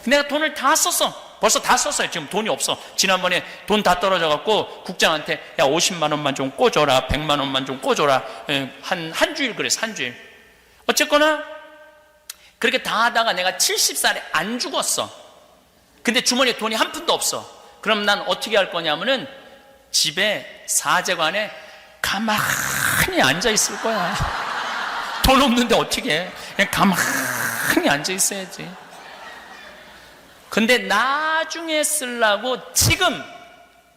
내가 돈을 다 썼어. 벌써 다 썼어요. 지금 돈이 없어. 지난번에 돈 다 떨어져갖고 국장한테 야 50만 원만 좀 꿔줘라, 100만 원만 좀 꿔줘라. 한 주일 그랬어. 한 주일. 어쨌거나 그렇게 다 하다가 내가 70살에 안 죽었어. 근데 주머니에 돈이 한 푼도 없어. 그럼 난 어떻게 할 거냐면은 집에 사제관에 가만히 앉아 있을 거야. 돈 없는데 어떻게 해? 그냥 가만히 앉아 있어야지. 근데 나중에 쓰려고 지금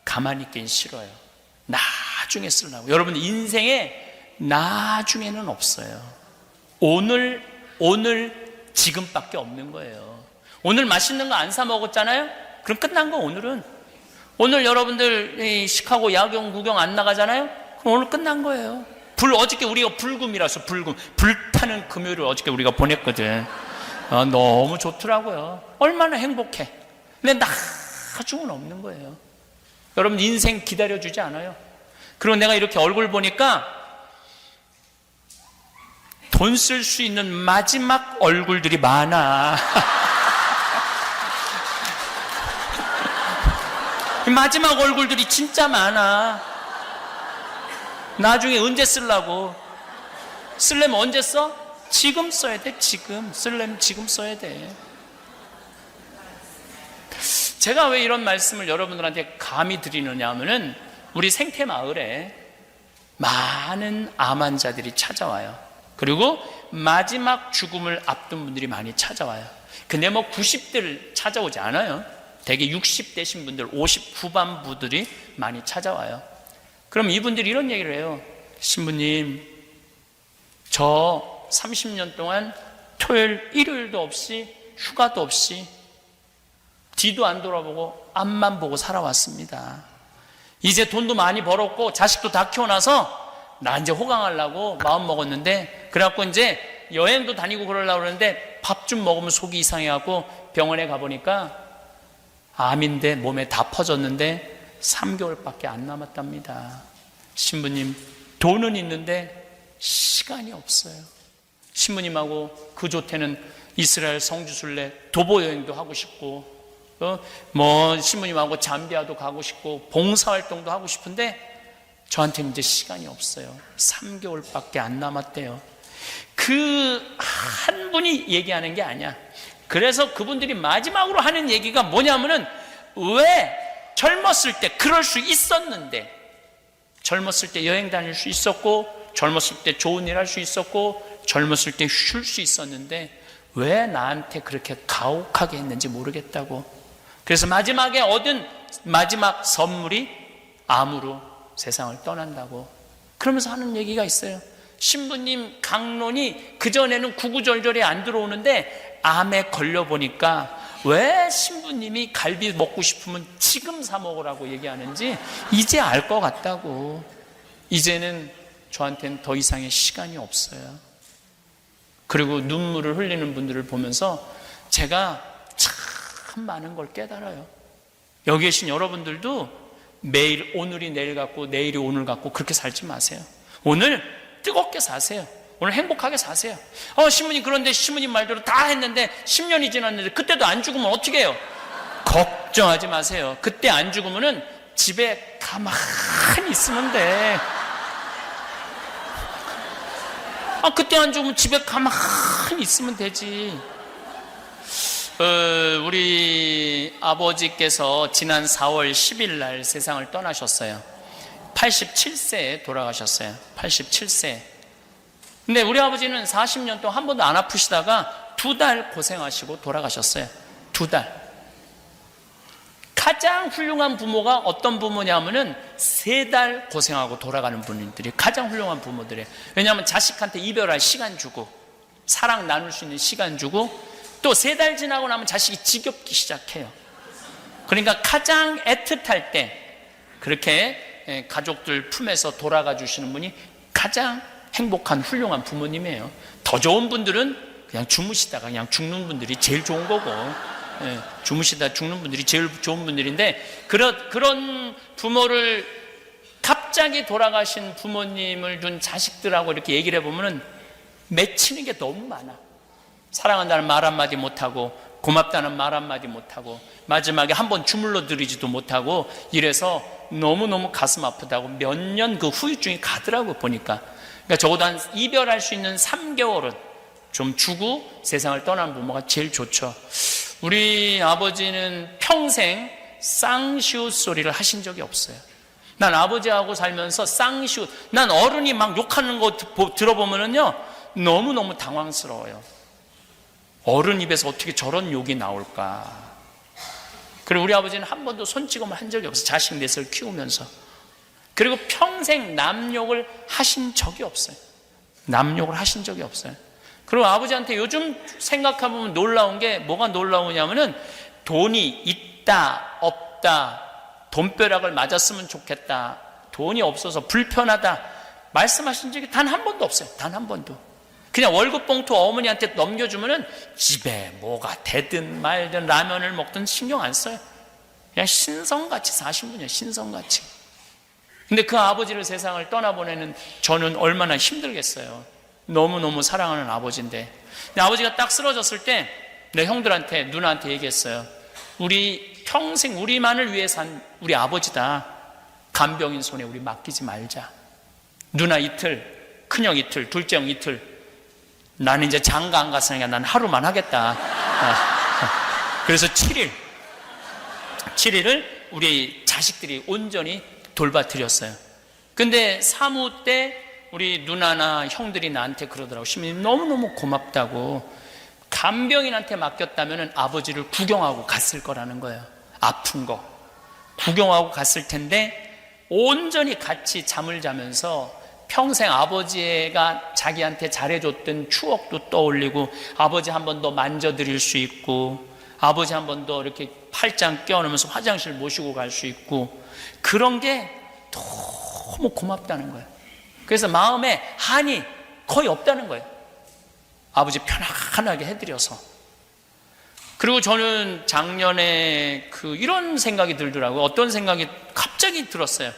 가만히 있긴 싫어요. 나중에 쓰려고. 여러분 인생에 나중에는 없어요. 오늘 지금밖에 없는 거예요. 오늘 맛있는 거 안 사 먹었잖아요? 그럼 끝난 거 오늘은. 오늘 여러분들 시카고 야경 구경 안 나가잖아요? 그럼 오늘 끝난 거예요. 어저께 우리가 불금이라서 불타는 금요일을 어저께 우리가 보냈거든. 너무 좋더라고요. 얼마나 행복해. 근데 나중은 없는 거예요. 여러분 인생 기다려주지 않아요. 그리고 내가 이렇게 얼굴 보니까 돈 쓸 수 있는 마지막 얼굴들이 많아. 마지막 얼굴들이 진짜 많아. 나중에 언제 쓰려고. 쓰려면 언제 써? 지금 써야 돼. 지금 쓰려면 지금 써야 돼. 제가 왜 이런 말씀을 여러분들한테 감히 드리느냐 하면은 우리 생태마을에 많은 암 환자들이 찾아와요. 그리고 마지막 죽음을 앞둔 분들이 많이 찾아와요. 근데 뭐 90대를 찾아오지 않아요. 대개 60대신 분들, 50 후반부들이 많이 찾아와요. 그럼 이분들이 이런 얘기를 해요. 신부님, 저 30년 동안 토요일, 일요일도 없이 휴가도 없이 뒤도 안 돌아보고 앞만 보고 살아왔습니다. 이제 돈도 많이 벌었고 자식도 다 키워놔서 나 이제 호강하려고 마음 먹었는데, 그래갖고 이제 여행도 다니고 그러려고 그러는데 밥 좀 먹으면 속이 이상해갖고 병원에 가보니까 암인데 몸에 다 퍼졌는데 3개월밖에 안 남았답니다. 신부님, 돈은 있는데 시간이 없어요. 신부님하고 그 좋태는 이스라엘 성지순례 도보 여행도 하고 싶고, 신부님하고 잠비아도 가고 싶고 봉사활동도 하고 싶은데 저한테는 이제 시간이 없어요. 3개월밖에 안 남았대요. 그 한 분이 얘기하는 게 아니야. 그래서 그분들이 마지막으로 하는 얘기가 뭐냐면은, 왜 젊었을 때 그럴 수 있었는데, 젊었을 때 여행 다닐 수 있었고, 젊었을 때 좋은 일 할 수 있었고, 젊었을 때 쉴 수 있었는데 왜 나한테 그렇게 가혹하게 했는지 모르겠다고. 그래서 마지막에 얻은 마지막 선물이 암으로 세상을 떠난다고. 그러면서 하는 얘기가 있어요. 신부님 강론이 그전에는 구구절절이 안 들어오는데 암에 걸려보니까 왜 신부님이 갈비 먹고 싶으면 지금 사 먹으라고 얘기하는지 이제 알 것 같다고. 이제는 저한테는 더 이상의 시간이 없어요. 그리고 눈물을 흘리는 분들을 보면서 제가 참 많은 걸 깨달아요. 여기 계신 여러분들도 매일 오늘이 내일 같고 내일이 오늘 같고 그렇게 살지 마세요. 오늘 뜨겁게 사세요. 오늘 행복하게 사세요. 신부님, 그런데 신부님 말대로 다 했는데 10년이 지났는데 그때도 안 죽으면 어떻게 해요? 걱정하지 마세요. 그때 안 죽으면은 집에 가만히 있으면 돼. 그때 안 죽으면 집에 가만히 있으면 되지. 우리 아버지께서 지난 4월 10일 날 세상을 떠나셨어요. 87세에 돌아가셨어요. 87세. 근데 우리 아버지는 40년 동안 한 번도 안 아프시다가 2달 고생하시고 돌아가셨어요. 2달. 가장 훌륭한 부모가 어떤 부모냐면은 3달 고생하고 돌아가는 분들이 가장 훌륭한 부모들이에요. 왜냐하면 자식한테 이별할 시간 주고 사랑 나눌 수 있는 시간 주고, 또 3달 지나고 나면 자식이 지겹기 시작해요. 그러니까 가장 애틋할 때 그렇게 가족들 품에서 돌아가 주시는 분이 가장 행복한 훌륭한 부모님이에요. 더 좋은 분들은 그냥 주무시다가 그냥 죽는 분들이 제일 좋은 거고, 주무시다 죽는 분들이 제일 좋은 분들인데, 그런 부모를, 갑자기 돌아가신 부모님을 둔 자식들하고 이렇게 얘기를 해보면 맺히는 게 너무 많아. 사랑한다는 말 한마디 못하고 고맙다는 말 한마디 못하고 마지막에 한번 주물러 드리지도 못하고 이래서 너무너무 가슴 아프다고 몇 년 그 후유증이 가더라고 보니까. 그러니까 적어도 한 이별할 수 있는 3개월은 좀 주고 세상을 떠난 부모가 제일 좋죠. 우리 아버지는 평생 쌍시옷 소리를 하신 적이 없어요. 난 아버지하고 살면서 쌍시옷, 난 어른이 막 욕하는 거 들어보면은요 너무너무 당황스러워요. 어른 입에서 어떻게 저런 욕이 나올까. 그리고 우리 아버지는 한 번도 손찌검을 한 적이 없어요. 자식 넷을 키우면서. 그리고 평생 남욕을 하신 적이 없어요. 남욕을 하신 적이 없어요. 그리고 아버지한테 요즘 생각해보면 놀라운 게 뭐가 놀라우냐면은 돈이 있다 없다, 돈벼락을 맞았으면 좋겠다, 돈이 없어서 불편하다 말씀하신 적이 단 한 번도 없어요. 단 한 번도. 그냥 월급 봉투 어머니한테 넘겨주면은 집에 뭐가 되든 말든 라면을 먹든 신경 안 써요. 그냥 신성같이 사신 분이에요. 신성같이. 근데 그 아버지를 세상을 떠나보내는 저는 얼마나 힘들겠어요. 너무너무 사랑하는 아버지인데. 근데 아버지가 딱 쓰러졌을 때 내 형들한테, 누나한테 얘기했어요. 우리 평생 우리만을 위해 산 우리 아버지다. 간병인 손에 우리 맡기지 말자. 누나 이틀, 큰형 이틀, 둘째 형 이틀. 나는 이제 장가 안 갔으니까 난 하루만 하겠다. 그래서 7일을 우리 자식들이 온전히 돌봐드렸어요. 근데 사무 때 우리 누나나 형들이 나한테 그러더라고. 시민님 너무너무 고맙다고. 간병인한테 맡겼다면 아버지를 구경하고 갔을 거라는 거예요. 아픈 거 구경하고 갔을 텐데 온전히 같이 잠을 자면서 평생 아버지가 자기한테 잘해줬던 추억도 떠올리고, 아버지 한 번 더 만져드릴 수 있고, 아버지 한 번 더 이렇게 팔짱 껴안으면서 화장실 모시고 갈 수 있고, 그런 게 너무 고맙다는 거예요. 그래서 마음에 한이 거의 없다는 거예요. 아버지 편안하게 해드려서. 그리고 저는 작년에 이런 생각이 들더라고요. 어떤 생각이 갑자기 들었어요.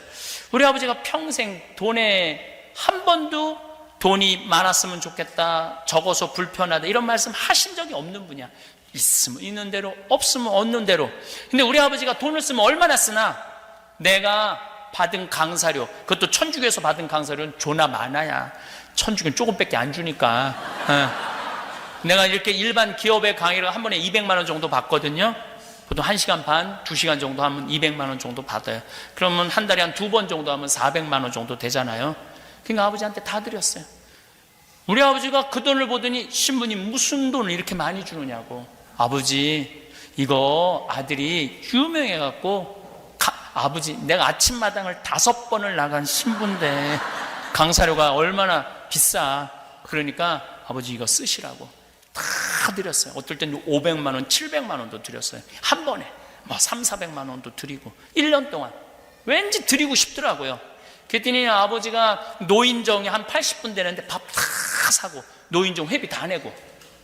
우리 아버지가 평생 돈에 한 번도 돈이 많았으면 좋겠다, 적어서 불편하다 이런 말씀 하신 적이 없는 분이야. 있으면 있는 대로, 없으면 없는 대로. 근데 우리 아버지가 돈을 쓰면 얼마나 쓰나? 내가 받은 강사료, 그것도 천주교에서 받은 강사료는 조나 많아야. 천주교는 조금밖에 안 주니까. 내가 이렇게 일반 기업의 강의를 한 번에 200만 원 정도 받거든요. 보통 1시간 반, 2시간 정도 하면 200만 원 정도 받아요. 그러면 한 달에 한 2번 정도 하면 400만 원 정도 되잖아요. 그러니까 아버지한테 다 드렸어요. 우리 아버지가 그 돈을 보더니 신부님 무슨 돈을 이렇게 많이 주느냐고. 아버지 이거 아들이 유명해갖고 아버지 내가 아침마당을 5번을 나간 신부인데 강사료가 얼마나 비싸. 그러니까 아버지 이거 쓰시라고 다 드렸어요. 어떨 때는 500만 원, 700만 원도 드렸어요. 한 번에 3, 400만 원도 드리고 1년 동안 왠지 드리고 싶더라고요. 그랬더니 아버지가 노인정에 한 80분 되는데 밥 다 사고 노인정 회비 다 내고,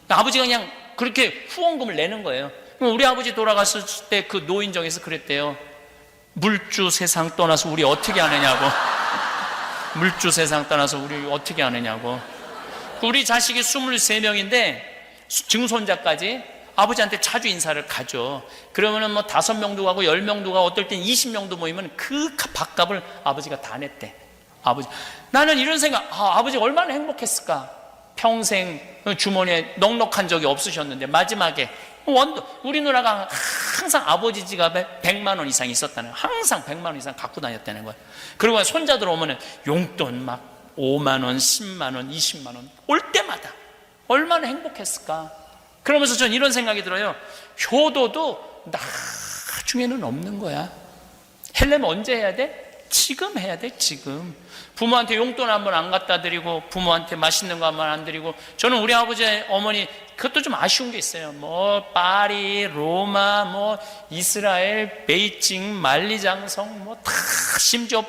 아버지가 그냥 그렇게 후원금을 내는 거예요. 우리 아버지 돌아갔을 때 그 노인정에서 그랬대요. 물주 세상 떠나서 우리 어떻게 하느냐고. 물주 세상 떠나서 우리 어떻게 하느냐고. 우리 자식이 23명인데 증손자까지 아버지한테 자주 인사를 가죠. 그러면은 5명도 가고 10명도 가고 어떨 땐 20명도 모이면 그 밥값을 아버지가 다 냈대. 아버지. 나는 이런 생각, 아버지가 얼마나 행복했을까. 평생 주머니에 넉넉한 적이 없으셨는데 마지막에 우리 누나가 항상 아버지 지갑에 100만 원 이상 있었다는 거예요. 항상 100만 원 이상 갖고 다녔다는 거예요. 그리고 손자들 오면은 용돈 막 5만 원, 10만 원, 20만 원 올 때마다 얼마나 행복했을까. 그러면서 전 이런 생각이 들어요. 효도도 나중에는 없는 거야. 하려면 언제 해야 돼? 지금 해야 돼. 지금. 부모한테 용돈 한 번 안 갖다 드리고, 부모한테 맛있는 거 한 번 안 드리고. 저는 우리 아버지 어머니 그것도 좀 아쉬운 게 있어요. 파리, 로마, 이스라엘, 베이징, 만리장성 다 심지어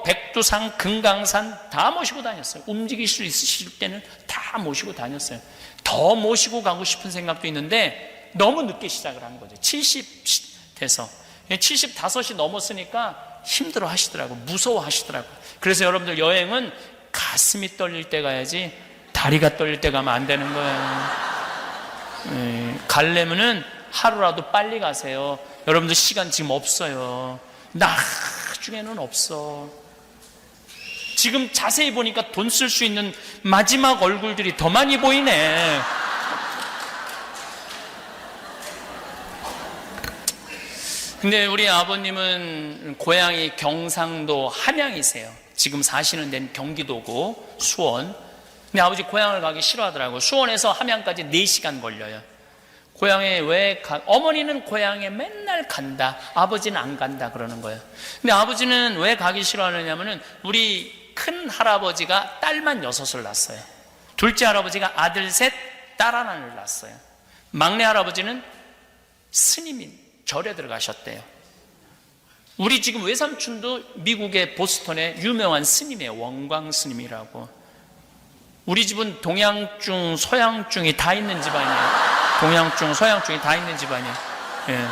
백두산, 금강산 다 모시고 다녔어요. 움직일 수 있으실 때는 다 모시고 다녔어요. 더 모시고 가고 싶은 생각도 있는데 너무 늦게 시작을 한 거죠. 70 돼서 75이 넘었으니까 힘들어 하시더라고. 무서워 하시더라고. 그래서 여러분들 여행은 가슴이 떨릴 때 가야지 다리가 떨릴 때 가면 안 되는 거예요. 가려면은 하루라도 빨리 가세요. 여러분들 시간 지금 없어요. 나중에는 없어. 지금 자세히 보니까 돈 쓸 수 있는 마지막 얼굴들이 더 많이 보이네. 근데 우리 아버님은 고향이 경상도 함양이세요. 지금 사시는 데는 경기도고 수원. 근데 아버지 고향을 가기 싫어하더라고요. 수원에서 함양까지 4시간 걸려요. 고향에 어머니는 고향에 맨날 간다, 아버지는 안 간다 그러는 거예요. 근데 아버지는 왜 가기 싫어하느냐면은 우리 큰 할아버지가 딸만 6을 낳았어요. 둘째 할아버지가 아들 3, 딸 하나를 낳았어요. 막내 할아버지는 스님인 절에 들어가셨대요. 우리 지금 외삼촌도 미국의 보스턴에 유명한 스님이에요. 원광 스님이라고. 우리 집은 동양중, 서양중이 다 있는 집안이에요. 동양중, 서양중이 다 있는 집안이에요. 예.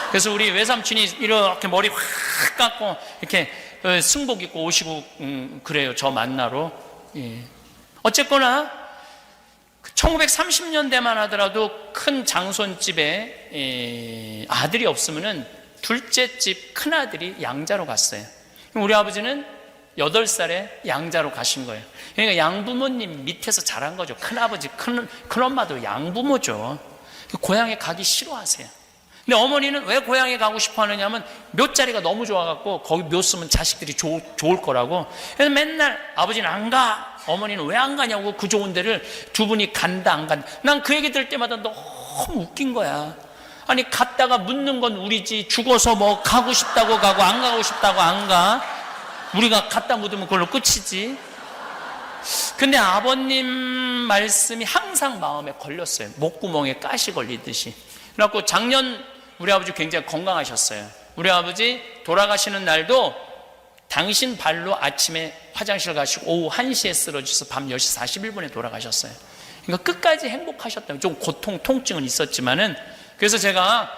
그래서 우리 외삼촌이 이렇게 머리 확 깎고 이렇게 승복 입고 오시고 그래요. 저 만나러. 예. 어쨌거나 1930년대만 하더라도 큰 장손집에 아들이 없으면은 둘째 집 큰아들이 양자로 갔어요. 우리 아버지는 8살에 양자로 가신 거예요. 그러니까 양부모님 밑에서 자란 거죠. 큰아버지, 큰엄마도 양부모죠. 고향에 가기 싫어하세요. 근데 어머니는 왜 고향에 가고 싶어 하느냐 하면 묘자리가 너무 좋아갖고 거기 묘 쓰면 자식들이 좋을 거라고. 그래서 맨날 아버지는 안 가, 어머니는 왜 안 가냐고 그 좋은 데를 두 분이 간다 안 간다. 난 그 얘기 들을 때마다 너무 웃긴 거야. 아니 갔다가 묻는 건 우리지, 죽어서 뭐 가고 싶다고 가고 안 가고 싶다고 안 가. 우리가 갖다 묻으면 그걸로 끝이지. 근데 아버님 말씀이 항상 마음에 걸렸어요. 목구멍에 가시 걸리듯이. 그래갖고 작년 우리 아버지 굉장히 건강하셨어요. 우리 아버지 돌아가시는 날도 당신 발로 아침에 화장실 가시고 오후 1시에 쓰러져서 밤 10시 41분에 돌아가셨어요. 그러니까 끝까지 행복하셨다면 좀 통증은 있었지만은. 그래서 제가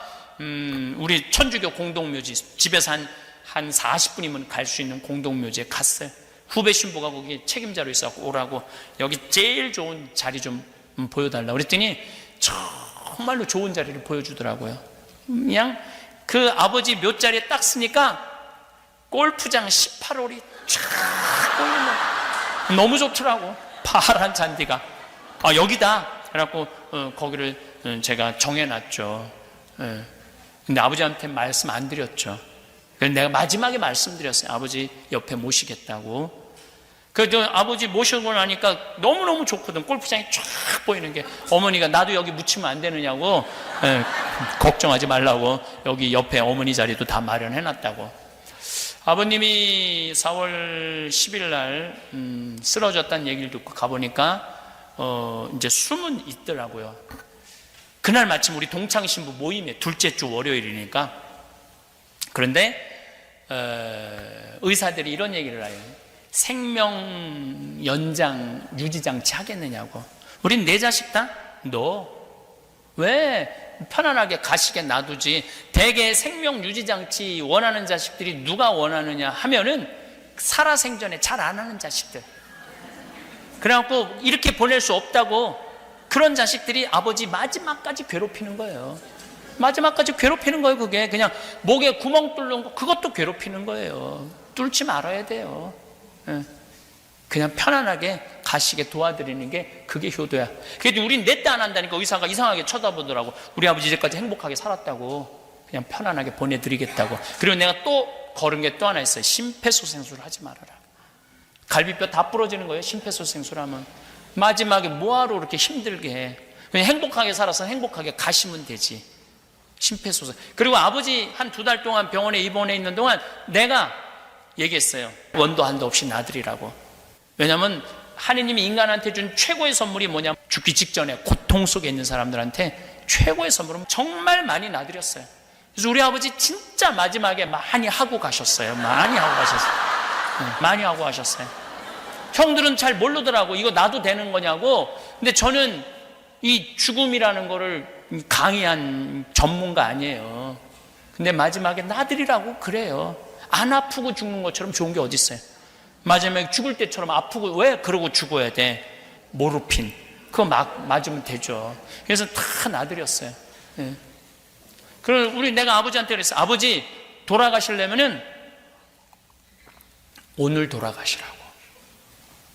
우리 천주교 공동묘지, 집에서 한 40분이면 갈 수 있는 공동묘지에 갔어요. 후배 신부가 거기 책임자로 있어서 오라고, 여기 제일 좋은 자리 좀 보여달라고 그랬더니 정말로 좋은 자리를 보여주더라고요. 그냥 그 아버지 묘자리에 딱 쓰니까 골프장 18홀이 쫙 보이는, 너무 좋더라고. 파란 잔디가. 아, 여기다. 그래갖고 거기를 제가 정해놨죠. 근데 아버지한테 말씀 안 드렸죠. 그래서 내가 마지막에 말씀드렸어요. 아버지 옆에 모시겠다고. 그래서 아버지 모시고 나니까 너무너무 좋거든. 골프장이 쫙 보이는 게. 어머니가 나도 여기 묻히면 안 되느냐고, 걱정하지 말라고 여기 옆에 어머니 자리도 다 마련해놨다고. 아버님이 4월 10일 날 쓰러졌다는 얘기를 듣고 가보니까 이제 숨은 있더라고요. 그날 마침 우리 동창신부 모임에 둘째 주 월요일이니까. 그런데 의사들이 이런 얘기를 해요. 생명 연장 유지장치 하겠느냐고. 우린 내 자식 다? 너 왜 편안하게 가시게 놔두지. 대개 생명 유지장치 원하는 자식들이 누가 원하느냐 하면은 살아생전에 잘 안 하는 자식들. 그래갖고 이렇게 보낼 수 없다고 그런 자식들이 아버지 마지막까지 괴롭히는 거예요. 마지막까지 괴롭히는 거예요. 그게 그냥 목에 구멍 뚫는 거, 그것도 괴롭히는 거예요. 뚫지 말아야 돼요. 그냥 편안하게 가시게 도와드리는 게 그게 효도야. 그래도 우린 내 딸 안 한다니까 의사가 이상하게 쳐다보더라고. 우리 아버지 이제까지 행복하게 살았다고. 그냥 편안하게 보내드리겠다고. 그리고 내가 또 걸은 게 또 하나 있어요. 심폐소생술을 하지 말아라. 갈비뼈 다 부러지는 거예요. 심폐소생술 하면. 마지막에 뭐하러 그렇게 힘들게 해. 그냥 행복하게 살아서 행복하게 가시면 되지. 심폐소생. 그리고 아버지 한 2달 동안 병원에 입원해 있는 동안 내가 얘기했어요. 원도 한도 없이 놔드리라고. 왜냐하면 하느님이 인간한테 준 최고의 선물이 뭐냐면 죽기 직전에 고통 속에 있는 사람들한테 최고의 선물은 정말 많이 놔드렸어요. 그래서 우리 아버지 진짜 마지막에 많이 하고 가셨어요. 많이 하고 가셨어요. 많이 하고 가셨어요. 형들은 잘 모르더라고. 이거 놔도 되는 거냐고. 근데 저는 이 죽음이라는 거를 강의한 전문가 아니에요. 근데 마지막에 놔드리라고 그래요. 안 아프고 죽는 것처럼 좋은 게 어디 있어요. 마지막에 죽을 때처럼 아프고 왜 그러고 죽어야 돼. 모르핀 그거 맞으면 되죠. 그래서 다 놔드렸어요. 예. 그럼 내가 아버지한테 그랬어요. 아버지, 돌아가시려면은 오늘 돌아가시라고.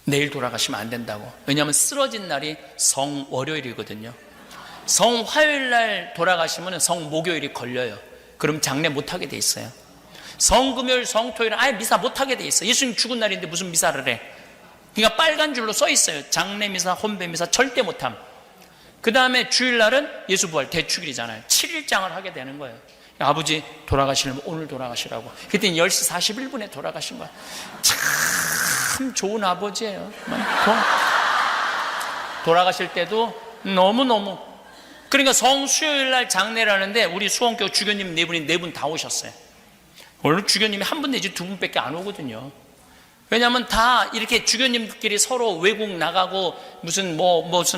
내일 돌아가시면 안 된다고. 왜냐하면 쓰러진 날이 성월요일이거든요. 성화요일 날 돌아가시면 성목요일이 걸려요. 그럼 장례 못하게 돼 있어요. 성금요일, 성토요일은 아예 미사 못하게 돼 있어요. 예수님 죽은 날인데 무슨 미사를 해. 그러니까 빨간 줄로 써 있어요. 장례 미사, 혼배 미사 절대 못함. 그 다음에 주일날은 예수부활 대축일이잖아요. 7일장을 하게 되는 거예요. 아버지 돌아가시려면 오늘 돌아가시라고. 그때 10시 41분에 돌아가신 거야. 참 좋은 아버지예요. 돌아가실 때도 너무너무. 그러니까 성수요일날 장례를 하는데 우리 수원교 주교님 네 분 다 오셨어요. 원래 주교님이 한 분 내지 두 분밖에 안 오거든요. 왜냐하면 다 이렇게 주교님들끼리 서로 외국 나가고 무슨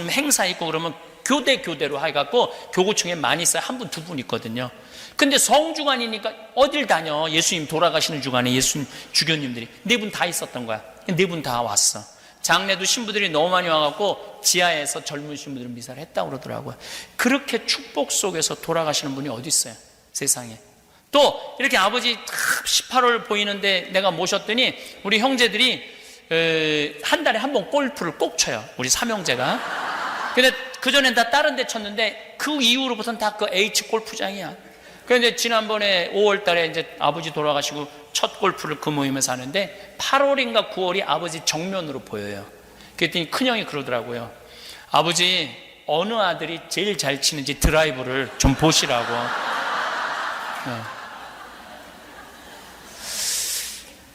행사 있고 그러면 교대로 해갖고 교구청에 많이 있어요. 한 분, 두 분 있거든요. 근데 성주간이니까 어딜 다녀. 예수님 돌아가시는 주간에 예수님 주교님들이 네 분 다 있었던 거야. 네 분 다 왔어. 장례도 신부들이 너무 많이 와갖고 지하에서 젊은 신부들은 미사를 했다고 그러더라고요. 그렇게 축복 속에서 돌아가시는 분이 어디 있어요, 세상에. 또 이렇게 아버지 18월 보이는데 내가 모셨더니 우리 형제들이 한 달에 한 번 골프를 꼭 쳐요. 우리 삼형제가. 근데 그전엔 다 다른 데 쳤는데 그 이후로부터는 다 그 H 골프장이야. 그런데 지난번에 5월 달에 이제 아버지 돌아가시고 첫 골프를 그 모임에서 하는데 8월인가 9월이 아버지 정면으로 보여요. 그랬더니 큰형이 그러더라고요. 아버지, 어느 아들이 제일 잘 치는지 드라이브를 좀 보시라고.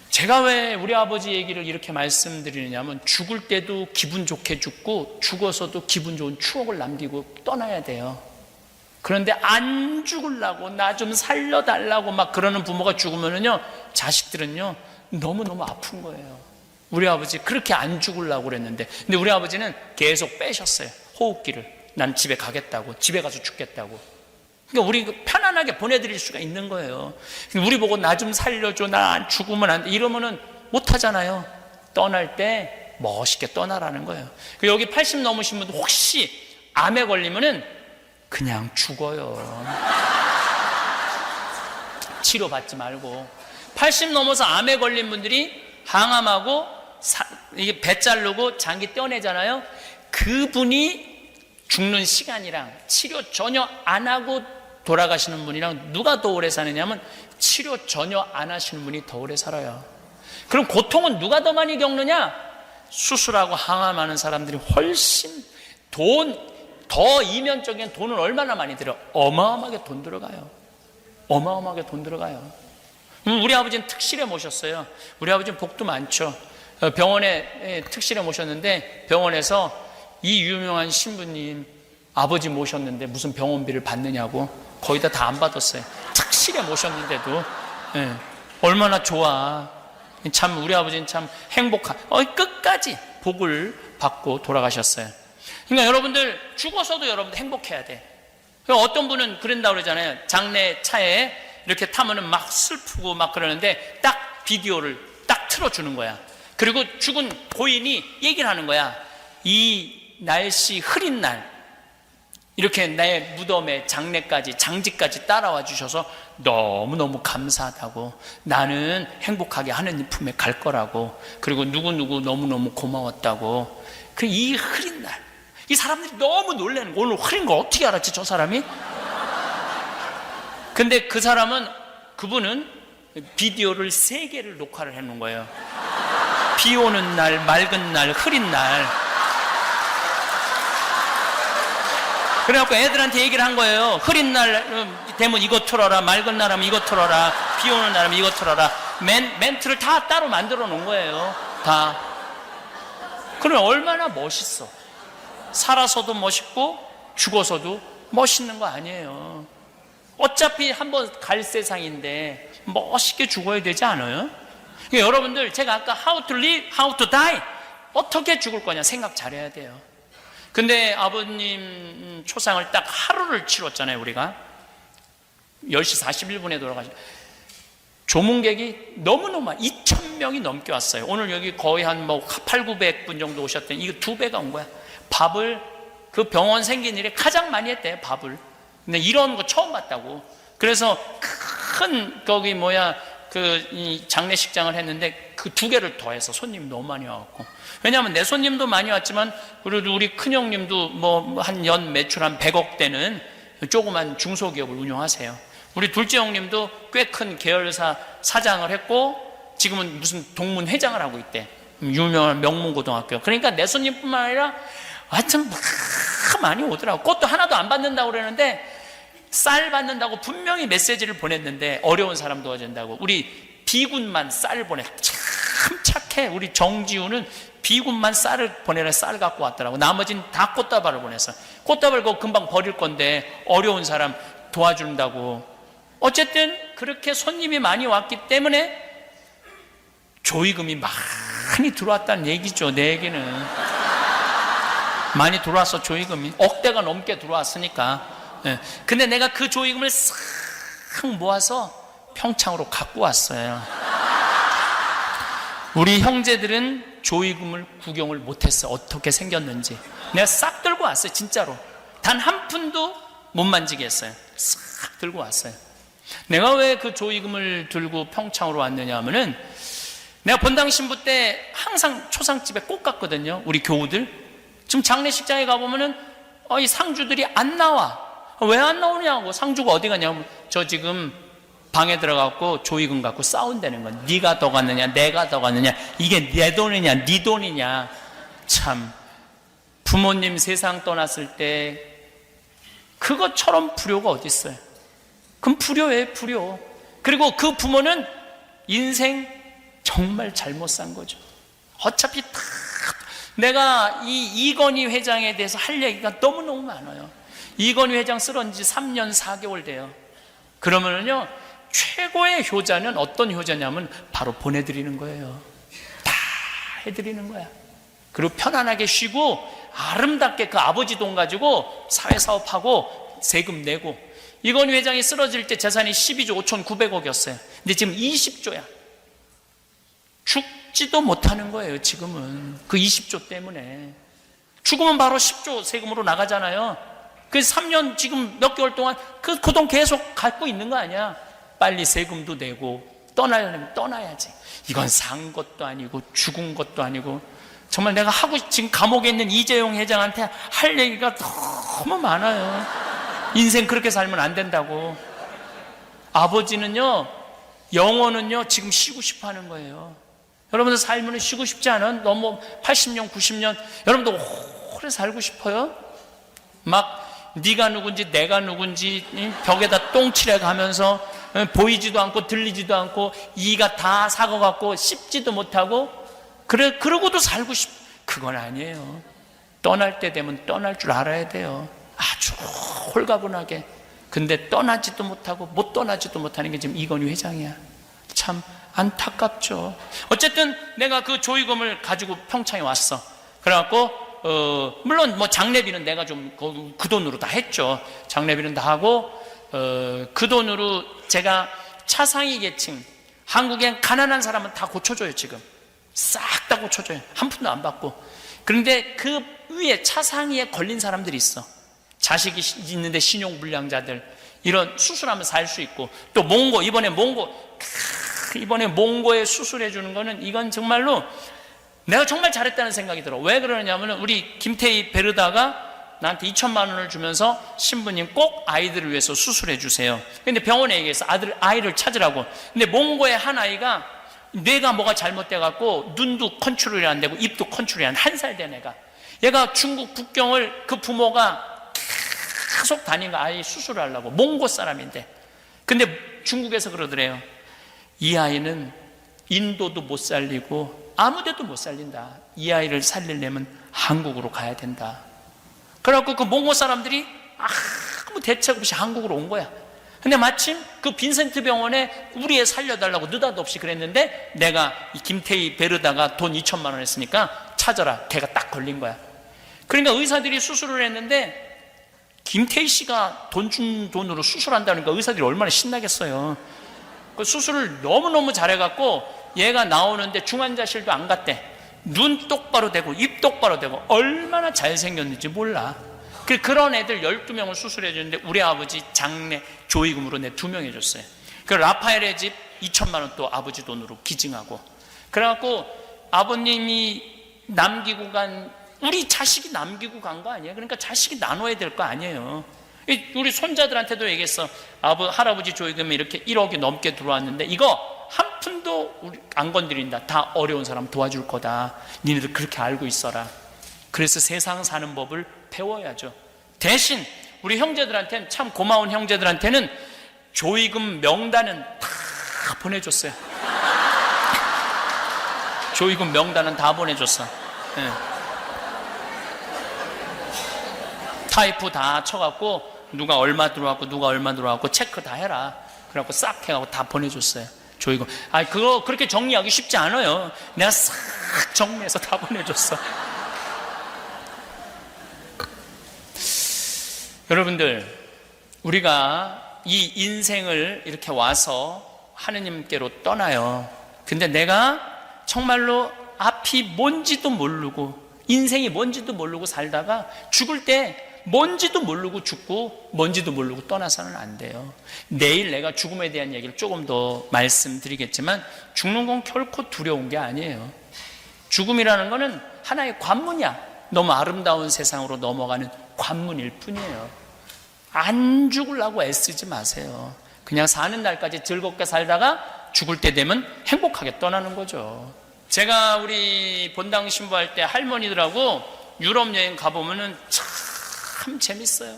제가 왜 우리 아버지 얘기를 이렇게 말씀드리느냐면 죽을 때도 기분 좋게 죽고 죽어서도 기분 좋은 추억을 남기고 떠나야 돼요. 그런데 안 죽으려고 나 좀 살려달라고 막 그러는 부모가 죽으면은요, 자식들은요 너무너무 아픈 거예요. 우리 아버지 그렇게 안 죽으려고 그랬는데, 근데 우리 아버지는 계속 빼셨어요. 호흡기를. 난 집에 가겠다고, 집에 가서 죽겠다고. 그러니까 우리 편안하게 보내드릴 수가 있는 거예요. 우리 보고 나 좀 살려줘, 나 죽으면 안 돼, 이러면은 못 하잖아요. 떠날 때 멋있게 떠나라는 거예요. 여기 80 넘으신 분들 혹시 암에 걸리면은 그냥 죽어요. 치료받지 말고. 80 넘어서 암에 걸린 분들이 항암하고 이게 배 자르고 장기 떼어내잖아요. 그분이 죽는 시간이랑 치료 전혀 안 하고 돌아가시는 분이랑 누가 더 오래 사느냐면 치료 전혀 안 하시는 분이 더 오래 살아요. 그럼 고통은 누가 더 많이 겪느냐? 수술하고 항암하는 사람들이 훨씬 더 이면적인 돈은 얼마나 많이 들어? 어마어마하게 돈 들어가요. 어마어마하게 돈 들어가요. 우리 아버지는 특실에 모셨어요. 우리 아버지는 복도 많죠. 병원에 특실에 모셨는데 병원에서 이 유명한 신부님 아버지 모셨는데 무슨 병원비를 받느냐고 거의 다 안 받았어요. 특실에 모셨는데도. 얼마나 좋아. 참 우리 아버지는 참 행복한, 끝까지 복을 받고 돌아가셨어요. 그러니까 여러분들 죽어서도 여러분들 행복해야 돼. 어떤 분은 그런다고 그러잖아요. 장례 차에 이렇게 타면은 막 슬프고 막 그러는데 딱 비디오를 딱 틀어주는 거야. 그리고 죽은 고인이 얘기를 하는 거야. 이 날씨 흐린 날 이렇게 내 무덤에 장례까지 장지까지 따라와 주셔서 너무너무 감사하다고, 나는 행복하게 하느님 품에 갈 거라고, 그리고 누구누구 너무너무 고마웠다고. 이 흐린 날 이 사람들이 너무 놀라는 거. 오늘 흐린 거 어떻게 알았지 저 사람이? 근데 그분은 비디오를 3개를 녹화를 해놓은 거예요. 비 오는 날, 맑은 날, 흐린 날. 그래갖고 애들한테 얘기를 한 거예요. 흐린 날 되면 이거 틀어라, 맑은 날 하면 이거 틀어라, 비 오는 날 하면 이거 틀어라. 멘트를 다 따로 만들어 놓은 거예요. 다. 그럼 얼마나 멋있어. 살아서도 멋있고 죽어서도 멋있는 거 아니에요. 어차피 한번 갈 세상인데 멋있게 죽어야 되지 않아요? 그러니까 여러분들, 제가 아까 how to live, how to die, 어떻게 죽을 거냐 생각 잘해야 돼요. 근데 아버님 초상을 딱 하루를 치렀잖아요. 우리가 10시 41분에 돌아가신, 조문객이 너무너무 2,000명이 넘게 왔어요. 오늘 여기 거의 한 800, 900분 정도 오셨더니 이거 2배가 온 거야. 밥을 그 병원 생긴 일에 가장 많이 했대요, 밥을. 근데 이런 거 처음 봤다고. 그래서 큰 거기 이 장례식장을 했는데 그 2개를 더해서 손님이 너무 많이 와갖고. 왜냐하면 내 손님도 많이 왔지만 그래도 우리 큰형님도 한 연 매출 한 100억 되는 조그만 중소기업을 운영하세요. 우리 둘째 형님도 꽤 큰 계열사 사장을 했고 지금은 무슨 동문회장을 하고 있대. 유명한 명문고등학교. 그러니까 내 손님뿐만 아니라 하여튼 많이 오더라고. 꽃도 하나도 안 받는다고 그러는데 쌀 받는다고 분명히 메시지를 보냈는데 어려운 사람 도와준다고. 우리 비군만 쌀 보내. 참 착해. 우리 정지우는 비군만 쌀을 보내라 쌀 갖고 왔더라고. 나머지는 다 꽃다발을 보내서. 꽃다발 그거 금방 버릴 건데 어려운 사람 도와준다고. 어쨌든 그렇게 손님이 많이 왔기 때문에 조의금이 많이 들어왔다는 얘기죠. 내 얘기는 많이 들어왔어. 조의금이 억대가 넘게 들어왔으니까. 근데 내가 그 조의금을 싹 모아서 평창으로 갖고 왔어요. 우리 형제들은 조의금을 구경을 못했어요. 어떻게 생겼는지. 내가 싹 들고 왔어요. 진짜로 단 한 푼도 못 만지게 했어요. 싹 들고 왔어요. 내가 왜 그 조의금을 들고 평창으로 왔느냐 하면은 내가 본당 신부 때 항상 초상집에 꼭 갔거든요. 우리 교우들. 지금 장례식장에 가보면은 이 상주들이 안 나와. 왜 안 나오냐고. 상주가 어디 가냐고. 저 지금 방에 들어가고 조의금 갖고 싸운다는 건. 네가 더 갔느냐 내가 더 갔느냐. 이게 내 돈이냐 네 돈이냐. 참 부모님 세상 떠났을 때 그것처럼 불효가 어디 있어요. 그럼 불효예요. 불효. 그리고 그 부모는 인생 정말 잘못 산 거죠. 어차피 다 내가 이 이건희 회장에 대해서 할 얘기가 너무너무 많아요. 이건희 회장 쓰러진 지 3년 4개월 돼요. 그러면은요 최고의 효자는 어떤 효자냐면 바로 보내드리는 거예요. 다 해드리는 거야. 그리고 편안하게 쉬고 아름답게 그 아버지 돈 가지고 사회사업하고 세금 내고. 이건희 회장이 쓰러질 때 재산이 12조 5,900억이었어요. 근데 지금 20조야. 죽지도 못하는 거예요. 지금은 그 20조 때문에. 죽으면 바로 10조 세금으로 나가잖아요. 그래서 3년 지금 몇 개월 동안 그 돈 계속 갖고 있는 거 아니야. 빨리 세금도 내고 떠나려면 떠나야지. 이건 산 것도 아니고 죽은 것도 아니고. 정말 내가 지금 감옥에 있는 이재용 회장한테 할 얘기가 너무 많아요. 인생 그렇게 살면 안 된다고. 아버지는요 영혼은요 지금 쉬고 싶어 하는 거예요. 여러분들 살면 쉬고 싶지 않은 너무 80년 90년 여러분들 오래 살고 싶어요? 막 네가 누군지 내가 누군지 벽에다 똥칠해 가면서 보이지도 않고 들리지도 않고 이가 다 사고갖고 씹지도 못하고 그러고도 살고 그건 아니에요. 떠날 때 되면 떠날 줄 알아야 돼요. 아주 홀가분하게. 근데 떠나지도 못하고 못 떠나지도 못하는 게 지금 이건희 회장이야. 참 안타깝죠. 어쨌든 내가 그 조의금을 가지고 평창에 왔어. 그래갖고 물론 장례비는 내가 좀 그 돈으로 다 했죠. 장례비는 다 하고 그 돈으로 제가 차상위 계층 한국엔 가난한 사람은 다 고쳐줘요. 지금 싹 다 고쳐줘요. 한 푼도 안 받고. 그런데 그 위에 차상위에 걸린 사람들이 있어. 자식이 있는데 신용불량자들 이런 수술하면 살 수 있고. 또 이번에 몽고에 수술해 주는 거는 이건 정말로 내가 정말 잘했다는 생각이 들어. 왜 그러냐면 우리 김태희 베르다가 나한테 2천만 원을 주면서 신부님 꼭 아이들을 위해서 수술해 주세요. 근데 병원에 얘기해서 아이를 찾으라고. 근데 몽고의 한 아이가 뇌가 뭐가 잘못돼 갖고 눈도 컨트롤이 안 되고 입도 컨트롤이 안 돼. 1살 된 애가. 얘가 중국 국경을 그 부모가 계속 다니는 아이 수술을 하려고. 몽고 사람인데. 근데 중국에서 그러더래요. 이 아이는 인도도 못 살리고 아무데도 못 살린다. 이 아이를 살리려면 한국으로 가야 된다. 그래갖고 그 몽고 사람들이 아무 대책 없이 한국으로 온 거야. 근데 마침 그 빈센트 병원에 우리 애 살려달라고 느닷없이 그랬는데 내가 이 김태희 베르다가 돈 2천만 원 했으니까 찾아라. 걔가 딱 걸린 거야. 그러니까 의사들이 수술을 했는데 김태희 씨가 돈 준 돈으로 수술한다니까 의사들이 얼마나 신나겠어요. 그 수술을 너무너무 잘해갖고 얘가 나오는데 중환자실도 안 갔대. 눈 똑바로 되고 입 똑바로 되고 얼마나 잘생겼는지 몰라. 그런 애들 12명을 수술해 줬는데 우리 아버지 장례 조의금으로 내 2명 해줬어요. 그 라파엘의 집 2천만 원 또 아버지 돈으로 기증하고. 그래갖고 아버님이 남기고 간, 우리 자식이 남기고 간 거 아니에요? 그러니까 자식이 나눠야 될 거 아니에요. 우리 손자들한테도 얘기했어. 할아버지 조의금이 이렇게 1억이 넘게 들어왔는데 이거 한 푼도 우리 안 건드린다. 다 어려운 사람 도와줄 거다. 니네들 그렇게 알고 있어라. 그래서 세상 사는 법을 배워야죠. 대신 우리 형제들한테는, 참 고마운 형제들한테는 조의금 명단은 다 보내줬어요. 조의금 명단은 다 보내줬어. 네. 타이프 다 쳐갖고 누가 얼마 들어왔고 누가 얼마 들어왔고 체크 다 해라. 그래갖고 싹 해갖고 다 보내줬어요. 조이금. 그거 그렇게 정리하기 쉽지 않아요. 내가 싹 정리해서 다 보내줬어. 여러분들, 우리가 이 인생을 이렇게 와서 하느님께로 떠나요. 근데 내가 정말로 앞이 뭔지도 모르고 인생이 뭔지도 모르고 살다가 죽을 때 뭔지도 모르고 죽고 뭔지도 모르고 떠나서는 안 돼요. 내일 내가 죽음에 대한 얘기를 조금 더 말씀드리겠지만 죽는 건 결코 두려운 게 아니에요. 죽음이라는 거는 하나의 관문이야. 너무 아름다운 세상으로 넘어가는 관문일 뿐이에요. 안 죽으려고 애쓰지 마세요. 그냥 사는 날까지 즐겁게 살다가 죽을 때 되면 행복하게 떠나는 거죠. 제가 우리 본당 신부할 때 할머니들하고 유럽 여행 가보면은 참 재밌어요.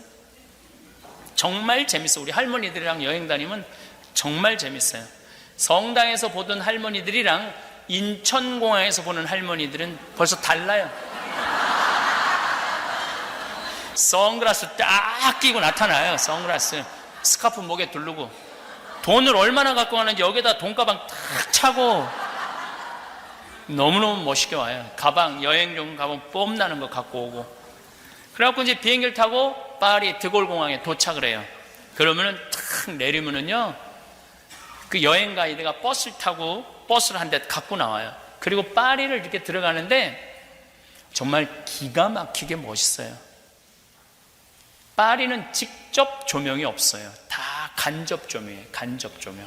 정말 재밌어요. 우리 할머니들이랑 여행 다니면 정말 재밌어요. 성당에서 보던 할머니들이랑 인천공항에서 보는 할머니들은 벌써 달라요. 선글라스 딱 끼고 나타나요. 선글라스 스카프 목에 두르고 돈을 얼마나 갖고 가는지 여기다 돈가방 탁 차고 너무너무 멋있게 와요. 가방, 여행용 가방 뽐나는 거 갖고 오고. 그래갖고 이제 비행기를 타고 파리 드골공항에 도착을 해요. 그러면은 탁 내리면은요, 그 여행 가이드가 버스를 타고 버스를 한 대 갖고 나와요. 그리고 파리를 이렇게 들어가는데 정말 기가 막히게 멋있어요. 파리는 직접 조명이 없어요. 다 간접 조명이에요. 간접 조명.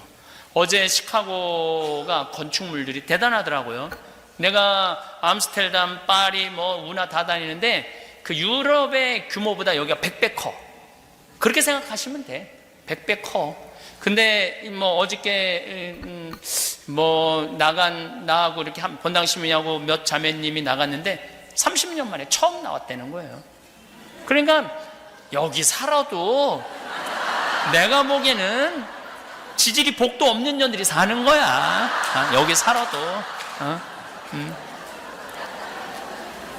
어제 시카고가 건축물들이 대단하더라고요. 내가 암스테르담, 파리, 운하 다 다니는데 그 유럽의 규모보다 여기가 100배 커. 그렇게 생각하시면 돼. 100배 커. 근데 어저께 나하고 이렇게 본당 시민하고 몇 자매님이 나갔는데 30년 만에 처음 나왔다는 거예요. 그러니까 여기 살아도 내가 보기에는 지질이 복도 없는 년들이 사는 거야. 여기 살아도.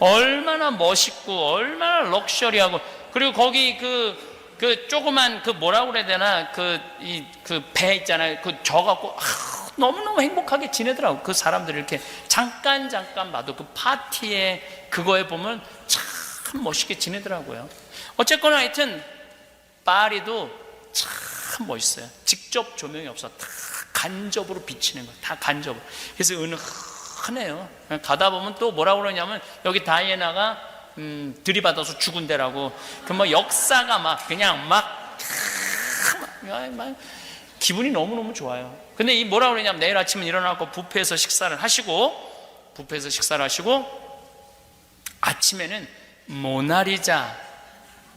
얼마나 멋있고 얼마나 럭셔리하고, 그리고 거기 그 조그만 뭐라고 그래야 되나, 그 배 있잖아요. 저 갖고 너무너무 행복하게 지내더라고. 그 사람들이 이렇게 잠깐 봐도 그 파티에 그거에 보면 참 멋있게 지내더라고요. 어쨌거나 하여튼 파리도 참 멋있어요. 직접 조명이 없어. 다 간접으로 비치는 거예요. 다 간접으로. 그래서 은은해요. 가다 보면 또 뭐라고 그러냐면 여기 다이애나가 들이받아서 죽은 데라고. 역사가 그냥 기분이 너무너무 좋아요. 근데 이 뭐라고 그러냐면 내일 아침에 일어나고 뷔페에서 식사를 하시고 아침에는 모나리자,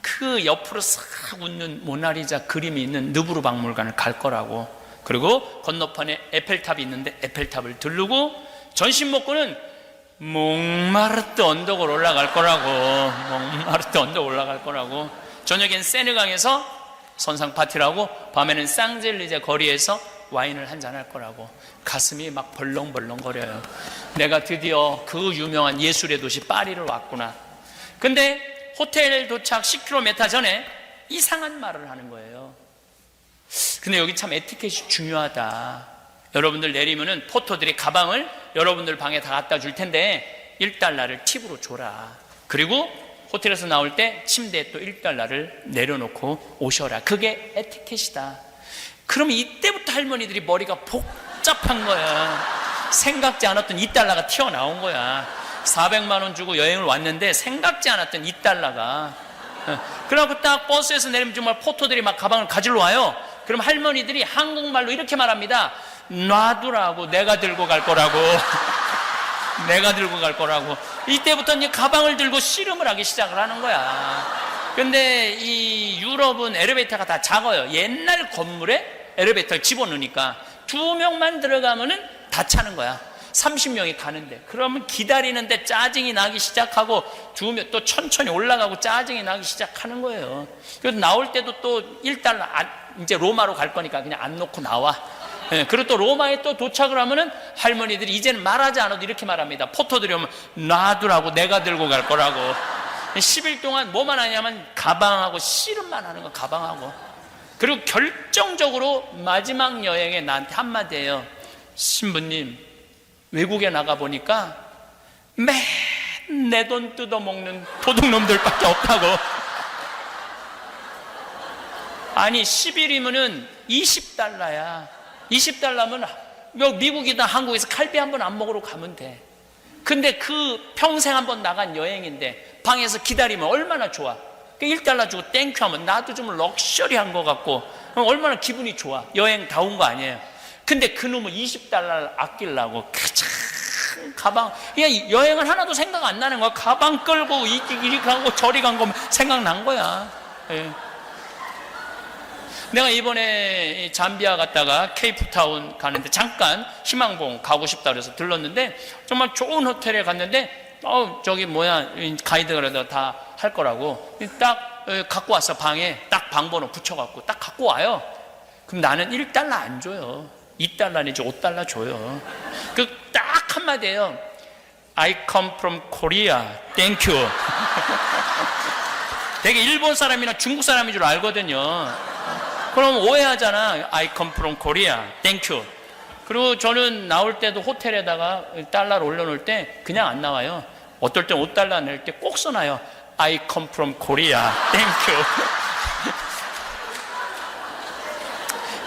그 옆으로 싹 웃는 모나리자 그림이 있는 느브르 박물관을 갈 거라고. 그리고 건너편에 에펠탑이 있는데 에펠탑을 들르고, 전신 먹고는 몽마르트 언덕을 올라갈 거라고. 저녁엔 세느강에서 선상 파티라고, 밤에는 쌍젤리제 거리에서 와인을 한잔 할 거라고. 가슴이 막 벌렁벌렁 거려요. 내가 드디어 그 유명한 예술의 도시 파리를 왔구나. 근데 호텔 도착 10km 전에 이상한 말을 하는 거예요. 근데 여기 참 에티켓이 중요하다. 여러분들 내리면은 포토들이 가방을 여러분들 방에 다 갖다 줄 텐데 $1를 팁으로 줘라. 그리고 호텔에서 나올 때 침대에 또 $1를 내려놓고 오셔라. 그게 에티켓이다. 그럼 이때부터 할머니들이 머리가 복잡한 거야. 생각지 않았던 $2가 튀어나온 거야. 400만 원 주고 여행을 왔는데 생각지 않았던 $2가 그래갖고 딱 버스에서 내리면 정말 포토들이 막 가방을 가지러 와요. 그럼 할머니들이 한국말로 이렇게 말합니다. 놔두라고, 내가 들고 갈 거라고. 내가 들고 갈 거라고. 이때부터 이제 가방을 들고 씨름을 하기 시작을 하는 거야. 근데 이 유럽은 엘리베이터가 다 작아요. 옛날 건물에 엘리베이터를 집어넣으니까 2명만 들어가면은 다 차는 거야. 30명이 가는데, 그러면 기다리는데 짜증이 나기 시작하고 2명 또 천천히 올라가고 짜증이 나기 시작하는 거예요. 그래서 나올 때도 또 1달러, 이제 로마로 갈 거니까 그냥 안 놓고 나와. 그리고 또 로마에 또 도착을 하면은 할머니들이 이제는 말하지 않아도 이렇게 말합니다. 포토들이 오면 놔두라고, 내가 들고 갈 거라고. 10일 동안 뭐만 하냐면 가방하고 씨름만 하는 거, 가방하고. 그리고 결정적으로 마지막 여행에 나한테 한마디 해요. 신부님, 외국에 나가보니까 맨 내 돈 뜯어먹는 도둑놈들밖에 없다고. 아니 10일이면은 20달러야 20달러면 미국이나 한국에서 칼비 한 번 안 먹으러 가면 돼. 근데 그 평생 한 번 나간 여행인데 방에서 기다리면 얼마나 좋아. 1달러 주고 땡큐 하면 나도 좀 럭셔리한 것 같고 얼마나 기분이 좋아. 여행 다 온 거 아니에요. 근데 그놈은 20달러를 아끼려고 참 가방, 그냥 여행을 하나도 생각 안 나는 거야. 가방 끌고 이리 가고 저리 간 거 생각난 거야. 예. 내가 이번에 잠비아 갔다가 케이프타운 가는데 잠깐 희망봉 가고 싶다 그래서 들렀는데 정말 좋은 호텔에 갔는데 저기 뭐야 가이드가 그래도 다 할 거라고 딱 갖고 왔어. 방에 딱 방번호 붙여갖고 딱 갖고 와요. 그럼 나는 1달러 안 줘요. 2달러 내지 5달러 줘요. 그 딱 한마디예요. I come from Korea. Thank you. 되게 일본 사람이나 중국 사람인 줄 알거든요. 그럼 오해하잖아. I come from Korea. Thank you. 그리고 저는 나올 때도 호텔에다가 달러를 올려놓을 때 그냥 안 나와요. 어떨 땐 5달러 낼 때 꼭 써놔요. I come from Korea. Thank you.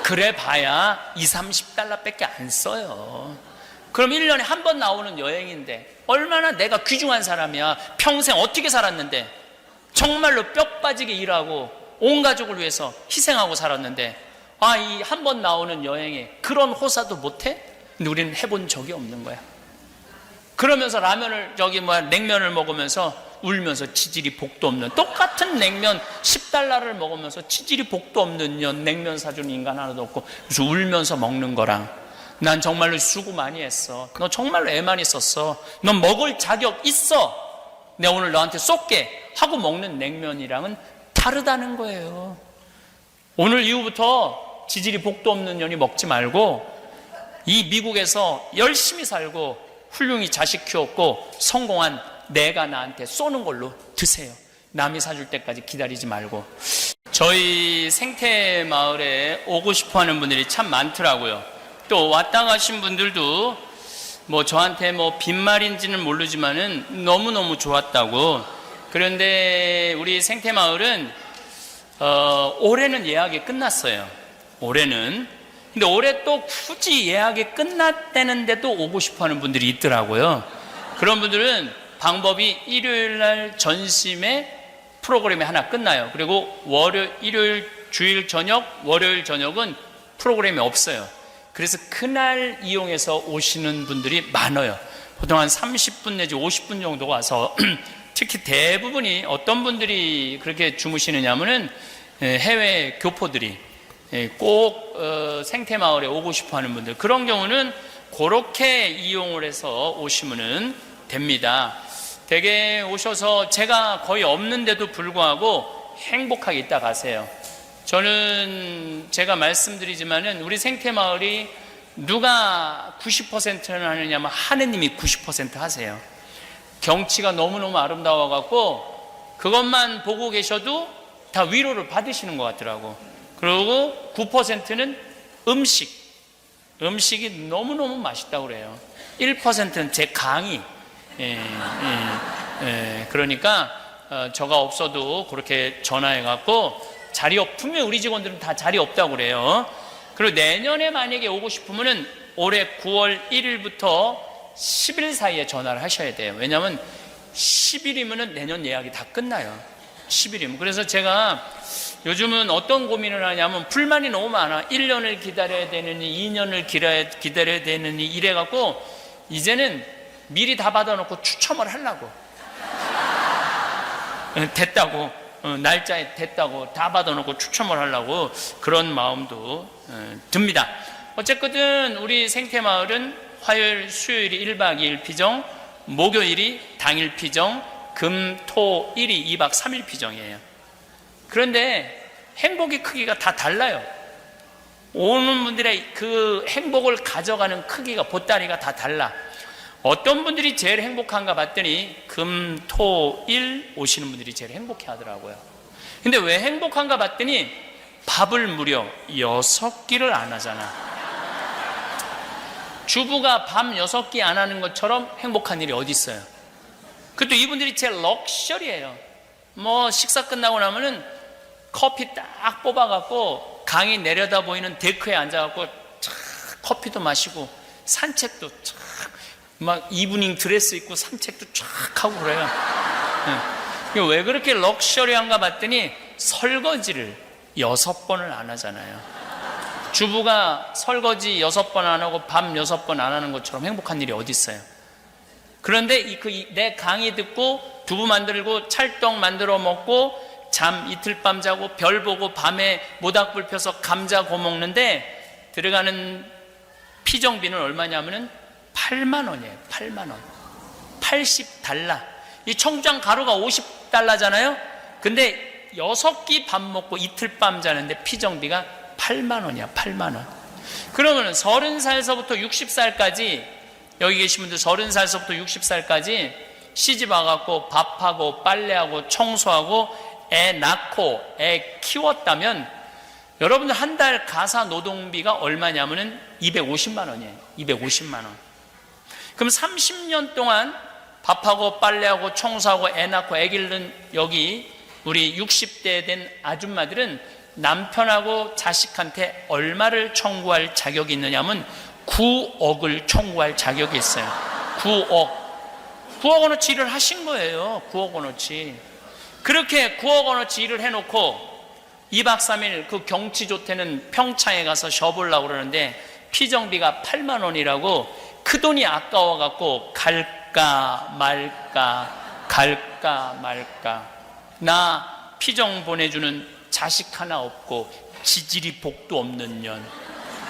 그래 봐야 20, 30달러밖에 안 써요. 그럼 1년에 한 번 나오는 여행인데 얼마나 내가 귀중한 사람이야. 평생 어떻게 살았는데 정말로 뼈 빠지게 일하고 온 가족을 위해서 희생하고 살았는데 이 한 번 나오는 여행에 그런 호사도 못해? 근데 우리는 해본 적이 없는 거야. 그러면서 라면을 냉면을 먹으면서 울면서 치질이 복도 없는, 똑같은 냉면 10달러를 먹으면서 치질이 복도 없는 냉면 사주는 인간 하나도 없고 그래서 울면서 먹는 거랑 난 정말로 수고 많이 했어. 너 정말로 애 많이 썼어. 넌 먹을 자격 있어. 내가 오늘 너한테 쏠게 하고 먹는 냉면이랑은 다르다는 거예요. 오늘 이후부터 지질이 복도 없는 년이 먹지 말고 이 미국에서 열심히 살고 훌륭히 자식 키웠고 성공한 내가 나한테 쏘는 걸로 드세요. 남이 사줄 때까지 기다리지 말고. 저희 생태마을에 오고 싶어하는 분들이 참 많더라고요. 또 왔다 가신 분들도 저한테 빈말인지는 모르지만은 너무너무 좋았다고. 그런데 우리 생태마을은 올해는 예약이 끝났어요. 올해는. 근데 올해 또 굳이 예약이 끝났다는데도 오고 싶어하는 분들이 있더라고요. 그런 분들은 방법이 일요일날 전심에 프로그램이 하나 끝나요. 그리고 일요일 주일 저녁, 월요일 저녁은 프로그램이 없어요. 그래서 그날 이용해서 오시는 분들이 많아요. 보통 한 30분 내지 50분 정도 와서 특히 대부분이 어떤 분들이 그렇게 주무시느냐 하면은 해외 교포들이 꼭 생태마을에 오고 싶어 하는 분들, 그런 경우는 그렇게 이용을 해서 오시면 됩니다. 대개 오셔서 제가 거의 없는데도 불구하고 행복하게 있다 가세요. 저는 제가 말씀드리지만은 우리 생태마을이 누가 90%는 하느냐면 하느님이 90% 하세요. 경치가 너무너무 아름다워 갖고 그것만 보고 계셔도 다 위로를 받으시는 것 같더라고. 그리고 9%는 음식이 너무너무 맛있다고 그래요. 1%는 제 강의. 그러니까 저가 없어도 그렇게 전화해 갖고 분명히 우리 직원들은 다 자리 없다고 그래요. 그리고 내년에 만약에 오고 싶으면은 올해 9월 1일부터 10일 사이에 전화를 하셔야 돼요. 왜냐하면 10일이면은 내년 예약이 다 끝나요. 10일이면. 그래서 제가 요즘은 어떤 고민을 하냐면 불만이 너무 많아. 1년을 기다려야 되느니 2년을 기다려야 되느니 이래갖고 이제는 미리 다 받아놓고 추첨을 하려고. 됐다고, 날짜에 됐다고 다 받아놓고 추첨을 하려고 그런 마음도 듭니다. 어쨌든 우리 생태마을은 화요일 수요일이 1박 2일 피정, 목요일이 당일 피정, 금, 토, 일이 2박 3일 피정이에요. 그런데 행복의 크기가 다 달라요. 오는 분들의 그 행복을 가져가는 크기가, 보따리가 다 달라. 어떤 분들이 제일 행복한가 봤더니 금, 토, 일 오시는 분들이 제일 행복해 하더라고요. 근데 왜 행복한가 봤더니 밥을 무려 6끼를 안 하잖아. 주부가 밤 6끼 안 하는 것처럼 행복한 일이 어디 있어요? 그것도 이분들이 제일 럭셔리예요. 뭐 식사 끝나고 나면은 커피 딱 뽑아갖고 강이 내려다 보이는 데크에 앉아갖고 촥 커피도 마시고 산책도 촥 막 이브닝 드레스 입고 산책도 쫙 하고 그래요. 네. 왜 그렇게 럭셔리한가 봤더니 설거지를 6번을 안 하잖아요. 주부가 설거지 6번 안 하고 밤 6번 안 하는 것처럼 행복한 일이 어디 있어요? 그런데 내 강의 듣고 두부 만들고 찰떡 만들어 먹고 잠 이틀 밤 자고 별 보고 밤에 모닥불 펴서 감자 고 먹는데 들어가는 피정비는 얼마냐면은 8만 원이에요. 8만 원. 80달러. 이 청주장 가루가 50달러잖아요. 근데 6끼 밥 먹고 이틀 밤 자는데 피정비가 8만 원이야. 8만 원. 그러면 30살서부터 60살까지 여기 계신 분들 30살서부터 60살까지 시집 와갖고 밥하고 빨래하고 청소하고 애 낳고 애 키웠다면 여러분들 한 달 가사 노동비가 얼마냐면은 250만 원이에요. 250만 원. 그럼 30년 동안 밥하고 빨래하고 청소하고 애 낳고 애 기르는 여기 우리 60대 된 아줌마들은 남편하고 자식한테 얼마를 청구할 자격이 있느냐면 9억을 청구할 자격이 있어요. 9억 원어치 일을 하신 거예요. 9억 원어치. 그렇게 9억 원어치 일을 해놓고 2박 3일 그 경치 좋다는 평창에 가서 쉬어보려고 그러는데 피정비가 8만 원이라고 그 돈이 아까워갖고 갈까 말까 갈까 말까. 나 피정 보내주는 자식 하나 없고 지질이 복도 없는 년.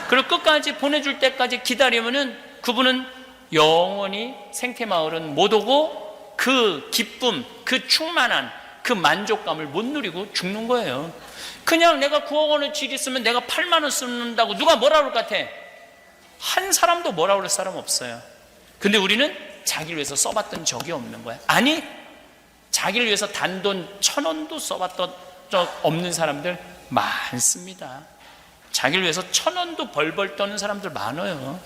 그리고 끝까지 보내줄 때까지 기다리면은 그분은 영원히 생태마을은 못 오고 그 기쁨, 그 충만한 그 만족감을 못 누리고 죽는 거예요. 그냥 내가 9억 원어치 일 있으면 내가 8만 원 쓴다고 누가 뭐라 그럴 것 같아? 한 사람도 뭐라 그럴 사람 없어요. 근데 우리는 자기를 위해서 써봤던 적이 없는 거야. 아니, 자기를 위해서 단돈 1,000원도 써봤던 적 없는 사람들 많습니다. 자기를 위해서 1,000원도 벌벌 떠는 사람들 많아요.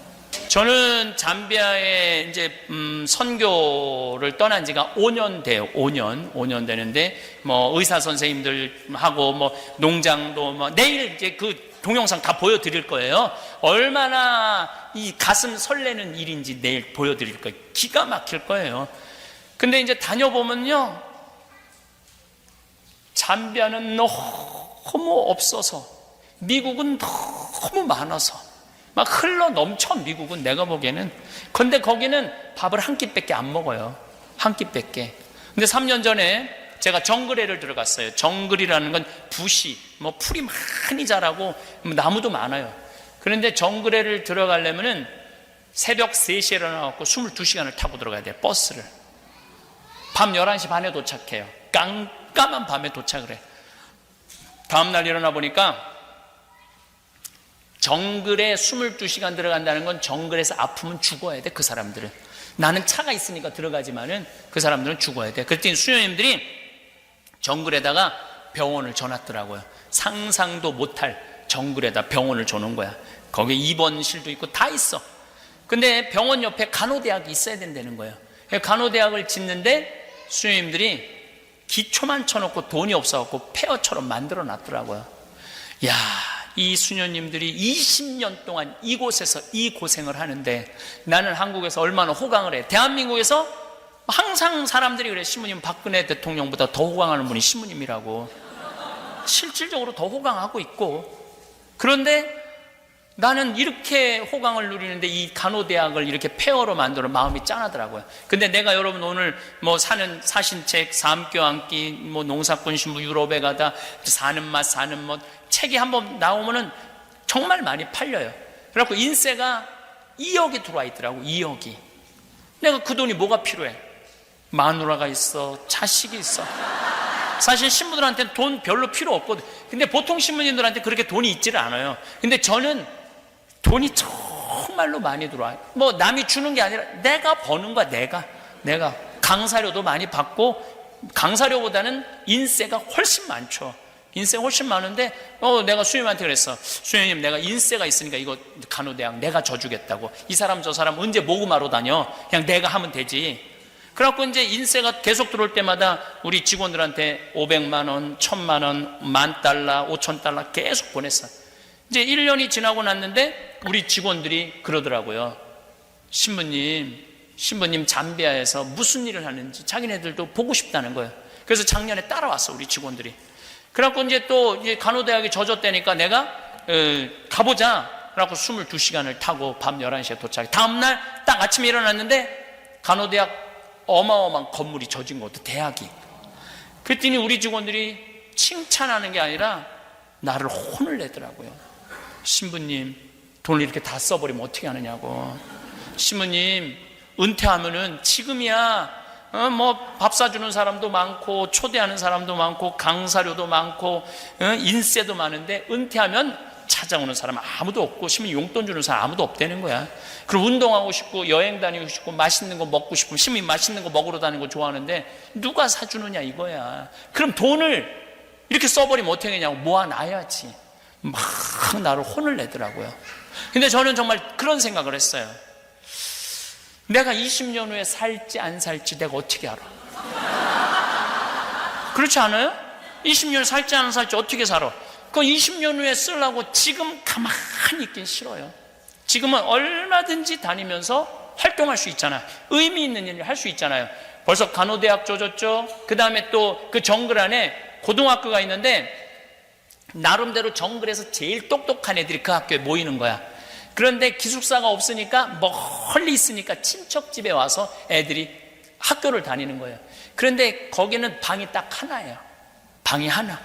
저는 잠비아에 이제 선교를 떠난 지가 5년 돼요. 5년 되는데 뭐 의사 선생님들하고 뭐 농장도 뭐 내일 이제 그 동영상 다 보여드릴 거예요. 얼마나 이 가슴 설레는 일인지 내일 보여드릴 거예요. 기가 막힐 거예요. 근데 이제 다녀보면요, 잠비아는 너무 없어서, 미국은 너무 많아서 막 흘러 넘쳐. 미국은 내가 보기에는. 근데 거기는 밥을 한 끼밖에 안 먹어요. 한 끼밖에. 근데 3년 전에 제가 정글에를 들어갔어요. 정글이라는 건 부시, 뭐 풀이 많이 자라고 나무도 많아요. 그런데 정글에를 들어가려면은 새벽 3시에 일어나갖고 22시간을 타고 들어가야 돼요. 버스를. 밤 11시 반에 도착해요. 깜깜한 밤에 도착을 해. 다음날 일어나 보니까 정글에 22시간 들어간다는 건 정글에서 아프면 죽어야 돼. 그 사람들은. 나는 차가 있으니까 들어가지만은 그 사람들은 죽어야 돼. 그랬더니 수녀님들이 정글에다가 병원을 줘놨더라고요. 상상도 못할 정글에다 병원을 줘놓은 거야. 거기에 입원실도 있고 다 있어. 근데 병원 옆에 간호대학이 있어야 된다는 거예요. 간호대학을 짓는데 수녀님들이 기초만 쳐놓고 돈이 없어갖고 폐허처럼 만들어 놨더라고요. 야, 이 수녀님들이 20년 동안 이곳에서 이 고생을 하는데 나는 한국에서 얼마나 호강을 해. 대한민국에서 항상 사람들이 그래. 신부님 박근혜 대통령보다 더 호강하는 분이 신부님이라고. 실질적으로 더 호강하고 있고. 그런데 나는 이렇게 호강을 누리는데 이 간호대학을 이렇게 폐허로 만들어 마음이 짠하더라고요. 근데 내가 여러분 오늘 뭐 사신 책, 삶 껴안기, 뭐 농사꾼 신부, 유럽에 가다, 사는 맛, 사는 멋, 책이 한번 나오면은 정말 많이 팔려요. 그래갖고 인세가 2억이 들어와 있더라고, 2억이. 내가 그 돈이 뭐가 필요해? 마누라가 있어, 자식이 있어. 사실 신부들한테는 돈 별로 필요 없거든. 근데 보통 신부님들한테 그렇게 돈이 있지를 않아요. 근데 저는 돈이 정말로 많이 들어와요. 뭐 남이 주는 게 아니라 내가 버는 거야. 내가 강사료도 많이 받고, 강사료보다는 인세가 훨씬 많죠. 인세가 훨씬 많은데 내가 수임한테 그랬어. 수임님, 내가 인세가 있으니까 이거 간호대학 내가 져주겠다고. 이 사람 저 사람 언제 모금하러 다녀? 그냥 내가 하면 되지. 그래갖고 이제 인세가 계속 들어올 때마다 우리 직원들한테 500만 원, 1000만 원, $10,000, 5,000달러 계속 보냈어. 이제 1년이 지나고 났는데 우리 직원들이 그러더라고요. 신부님 잠비아에서 무슨 일을 하는지 자기네들도 보고 싶다는 거예요. 그래서 작년에 따라왔어, 우리 직원들이. 그래갖고 이제 또 간호대학이 젖었다니까 내가 가보자. 그래갖고 22시간을 타고 밤 11시에 도착해. 다음날 딱 아침에 일어났는데 간호대학 어마어마한 건물이 젖은 것도 대학이. 그랬더니 우리 직원들이 칭찬하는 게 아니라 나를 혼을 내더라고요. 신부님, 돈을 이렇게 다 써버리면 어떻게 하느냐고. 신부님, 은퇴하면은 지금이야 뭐 밥 사주는 사람도 많고 초대하는 사람도 많고 강사료도 많고 인세도 많은데 은퇴하면 찾아오는 사람 아무도 없고 신부님 용돈 주는 사람 아무도 없다는 거야. 그리고 운동하고 싶고 여행 다니고 싶고 맛있는 거 먹고 싶으면 신부님 맛있는 거 먹으러 다니는 거 좋아하는데 누가 사주느냐 이거야. 그럼 돈을 이렇게 써버리면 어떻게 하냐고. 모아놔야지. 막 나를 혼을 내더라고요. 근데 저는 정말 그런 생각을 했어요. 내가 20년 후에 살지 안 살지 내가 어떻게 알아? 그렇지 않아요? 20년 후에 살지 안 살지 어떻게 살아? 그 20년 후에 쓰려고 지금 가만히 있긴 싫어요. 지금은 얼마든지 다니면서 활동할 수 있잖아요. 의미 있는 일을 할 수 있잖아요. 벌써 간호대학 져줬죠. 그 다음에 또 그 정글 안에 고등학교가 있는데 나름대로 정글에서 제일 똑똑한 애들이 그 학교에 모이는 거야. 그런데 기숙사가 없으니까 멀리 있으니까 친척 집에 와서 애들이 학교를 다니는 거예요. 그런데 거기는 방이 딱 하나예요. 방이 하나.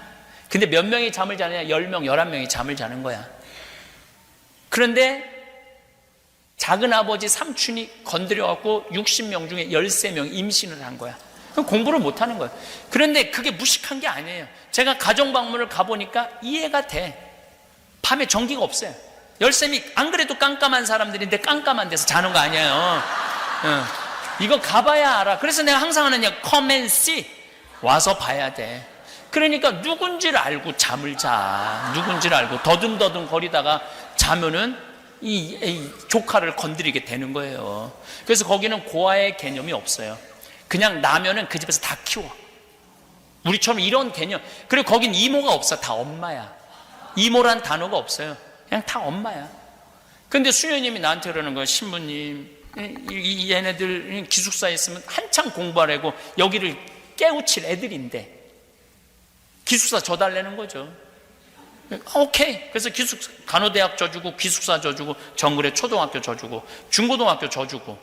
근데 몇 명이 잠을 자느냐? 10명, 11명이 잠을 자는 거야. 그런데 작은 아버지 삼촌이 건드려갖고 60명 중에 13명 임신을 한 거야. 공부를 못 하는 거예요. 그런데 그게 무식한 게 아니에요. 제가 가정방문을 가보니까 이해가 돼. 밤에 전기가 없어요. 13이 안 그래도 깜깜한 사람들인데 깜깜한 데서 자는 거 아니에요. 이거 가봐야 알아. 그래서 내가 항상 하는 얘기야. Come and see. 와서 봐야 돼. 그러니까 누군지를 알고 잠을 자. 누군지를 알고 더듬더듬 거리다가 자면은 이 조카를 건드리게 되는 거예요. 그래서 거기는 고아의 개념이 없어요. 그냥 나면은 그 집에서 다 키워. 우리처럼 이런 개념. 그리고 거긴 이모가 없어. 다 엄마야. 이모란 단어가 없어요. 그냥 다 엄마야. 근데 수녀님이 나한테 그러는 거야. 신부님, 얘네들 기숙사에 있으면 한창 공부하려고 여기를 깨우칠 애들인데 기숙사 줘달라는 거죠. 오케이. 그래서 간호대학 줘주고 기숙사 줘주고 정글에 초등학교 줘주고 중고등학교 줘주고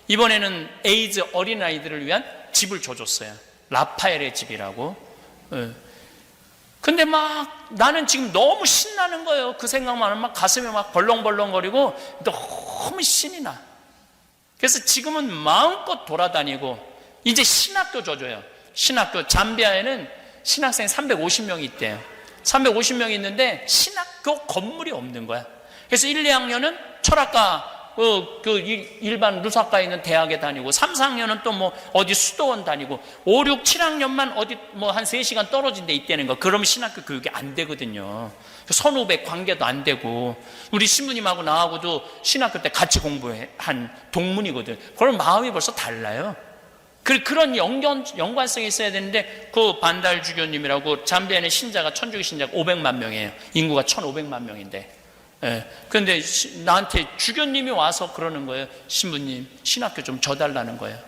이번에는 에이즈 어린아이들을 위한 집을 줘줬어요. 라파엘의 집이라고. 근데 막 나는 지금 너무 신나는 거예요. 그 생각만 하면 막 가슴이 막 벌렁벌렁거리고 너무 신이 나. 그래서 지금은 마음껏 돌아다니고 이제 신학교 줘줘요. 신학교 잠비아에는 신학생이 350명이 있대요. 350명이 있는데 신학교 건물이 없는 거야. 그래서 1, 2학년은 철학과 일반 루사과에 있는 대학에 다니고 3, 4학년은 또 뭐 어디 수도원 다니고 5, 6, 7학년만 어디 뭐 한 3시간 떨어진 데 있다는 거. 그러면 신학교 교육이 안 되거든요. 선후배 관계도 안 되고 우리 신부님하고 나하고도 신학교 때 같이 공부한 동문이거든. 그럼 마음이 벌써 달라요. 그런 연관성이 있어야 되는데 그 반달 주교님이라고 잠비아의 신자가 천주교 신자가 500만 명이에요. 인구가 1500만 명인데 그런데 나한테 주교님이 와서 그러는 거예요. 신부님 신학교 좀 줘달라는 거예요.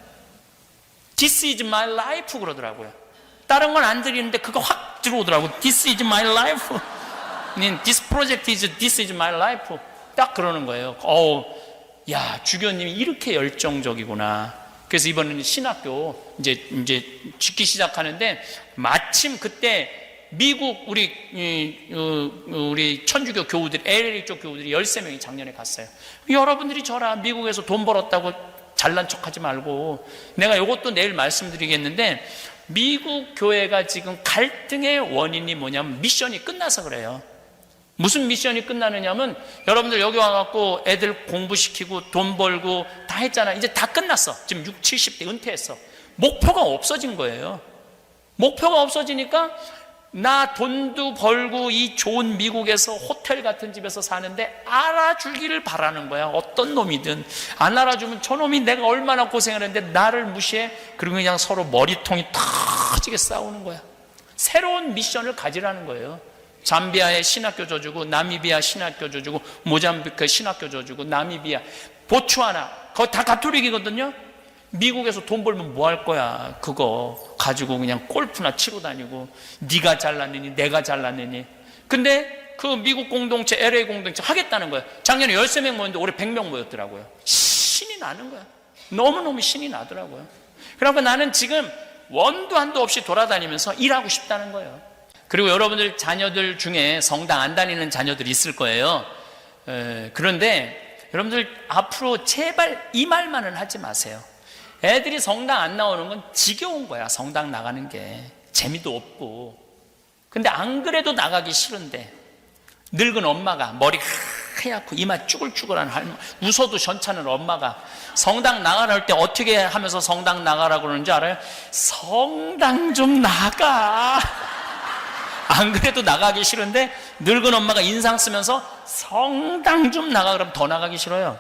This is my life 그러더라고요. 다른 건 안 드리는데 그거 확 들어오더라고요. This is my life. This project is this is my life. 딱 그러는 거예요. 야, 주교님이 이렇게 열정적이구나. 그래서 이번에는 신학교 이제 짓기 시작하는데, 마침 그때 미국 우리 천주교 교우들, LA 쪽 교우들이 13명이 작년에 갔어요. 여러분들이 저라 미국에서 돈 벌었다고 잘난 척하지 말고, 내가 이것도 내일 말씀드리겠는데, 미국 교회가 지금 갈등의 원인이 뭐냐면 미션이 끝나서 그래요. 무슨 미션이 끝나느냐면, 여러분들 여기 와갖고 애들 공부시키고 돈 벌고 다 했잖아. 이제 다 끝났어. 지금 60, 70대 은퇴했어. 목표가 없어진 거예요. 목표가 없어지니까 나 돈도 벌고 이 좋은 미국에서 호텔 같은 집에서 사는데 알아주기를 바라는 거야. 어떤 놈이든. 안 알아주면 저놈이 내가 얼마나 고생을 했는데 나를 무시해? 그리고 그냥 서로 머리통이 터지게 싸우는 거야. 새로운 미션을 가지라는 거예요. 잠비아에 신학교 줘주고, 나미비아 신학교 줘주고, 모잠비크 신학교 줘주고, 나미비아, 보츠와나, 그거 다 가톨릭이거든요. 미국에서 돈 벌면 뭐 할 거야? 그거 가지고 그냥 골프나 치고 다니고, 네가 잘났느니 내가 잘났느니. 근데 그 미국 공동체, LA 공동체 하겠다는 거야. 작년에 13명 모였는데 올해 100명 모였더라고요. 신이 나는 거야. 너무너무 신이 나더라고요. 그러니까 나는 지금 원도 한도 없이 돌아다니면서 일하고 싶다는 거예요. 그리고 여러분들 자녀들 중에 성당 안 다니는 자녀들이 있을 거예요. 그런데 여러분들 앞으로 제발 이 말만은 하지 마세요. 애들이 성당 안 나오는 건 지겨운 거야. 성당 나가는 게 재미도 없고. 근데 안 그래도 나가기 싫은데, 늙은 엄마가 머리 하얗고 이마 쭈글쭈글한 할머니, 웃어도 괜찮은 엄마가 성당 나가라 할 때 어떻게 하면서 성당 나가라고 그러는지 알아요? 성당 좀 나가. 안 그래도 나가기 싫은데 늙은 엄마가 인상 쓰면서 성당 좀 나가 그러면 더 나가기 싫어요.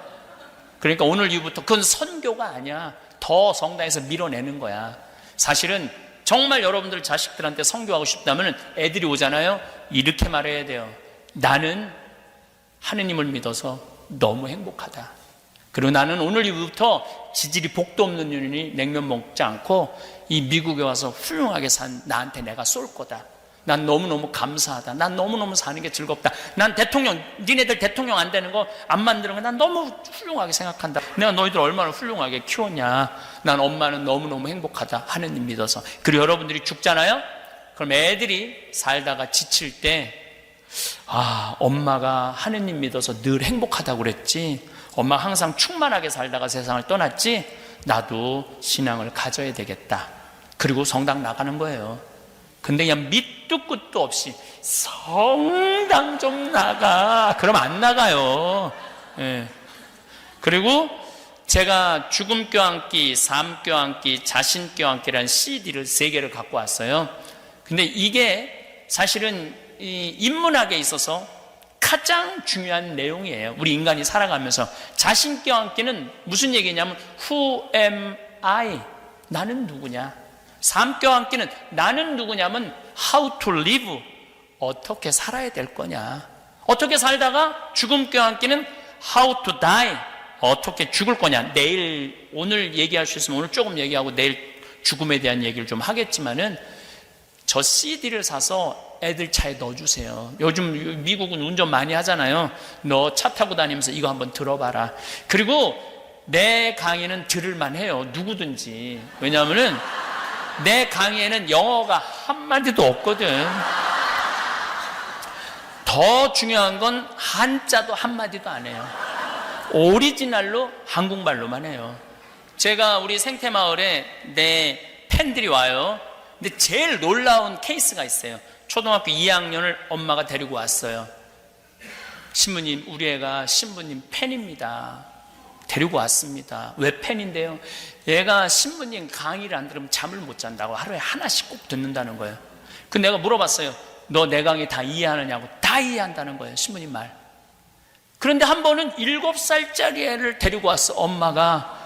그러니까 오늘 이후부터 그건 선교가 아니야. 더 성당에서 밀어내는 거야. 사실은 정말 여러분들 자식들한테 선교하고 싶다면 애들이 오잖아요. 이렇게 말해야 돼요. 나는 하느님을 믿어서 너무 행복하다. 그리고 나는 오늘 이후부터 지질이 복도 없는 년이니 냉면 먹지 않고 이 미국에 와서 훌륭하게 산 나한테 내가 쏠 거다. 난 너무너무 감사하다. 난 너무너무 사는 게 즐겁다. 난 대통령, 니네들 대통령 안 되는 거 안 만드는 거 난 너무 훌륭하게 생각한다. 내가 너희들 얼마나 훌륭하게 키웠냐. 난 엄마는 너무너무 행복하다. 하느님 믿어서. 그리고 여러분들이 죽잖아요. 그럼 애들이 살다가 지칠 때, 아, 엄마가 하느님 믿어서 늘 행복하다고 그랬지. 엄마가 항상 충만하게 살다가 세상을 떠났지. 나도 신앙을 가져야 되겠다. 그리고 성당 나가는 거예요. 근데 그냥 밑도 끝도 없이 성당 좀 나가. 그럼 안 나가요. 예. 그리고 제가 죽음 껴안기, 삶 껴안기, 자신 껴안기라는 CD를 3개를 갖고 왔어요. 근데 이게 사실은 이 인문학에 있어서 가장 중요한 내용이에요. 우리 인간이 살아가면서 자신 껴안기는 무슨 얘기냐면 Who am I? 나는 누구냐? 삶 껴안기는 나는 누구냐면 how to live, 어떻게 살아야 될 거냐. 어떻게 살다가 죽음 껴안기는 how to die, 어떻게 죽을 거냐. 내일 오늘 얘기할 수 있으면 오늘 조금 얘기하고 내일 죽음에 대한 얘기를 좀 하겠지만은 저 CD를 사서 애들 차에 넣어주세요. 요즘 미국은 운전 많이 하잖아요. 너 차 타고 다니면서 이거 한번 들어봐라. 그리고 내 강의는 들을만 해요. 누구든지. 왜냐하면은 내 강의에는 영어가 한마디도 없거든. 더 중요한 건 한자도 한마디도 안 해요. 오리지널로 한국말로만 해요. 제가 우리 생태마을에 내 팬들이 와요. 근데 제일 놀라운 케이스가 있어요. 초등학교 2학년을 엄마가 데리고 왔어요. 신부님, 우리 애가 신부님 팬입니다. 데리고 왔습니다. 왜 팬인데요? 얘가 신부님 강의를 안 들으면 잠을 못 잔다고 하루에 하나씩 꼭 듣는다는 거예요. 그 내가 물어봤어요. 너 내 강의 다 이해하느냐고. 다 이해한다는 거예요. 신부님 말. 그런데 한 번은 7살짜리 애를 데리고 왔어. 엄마가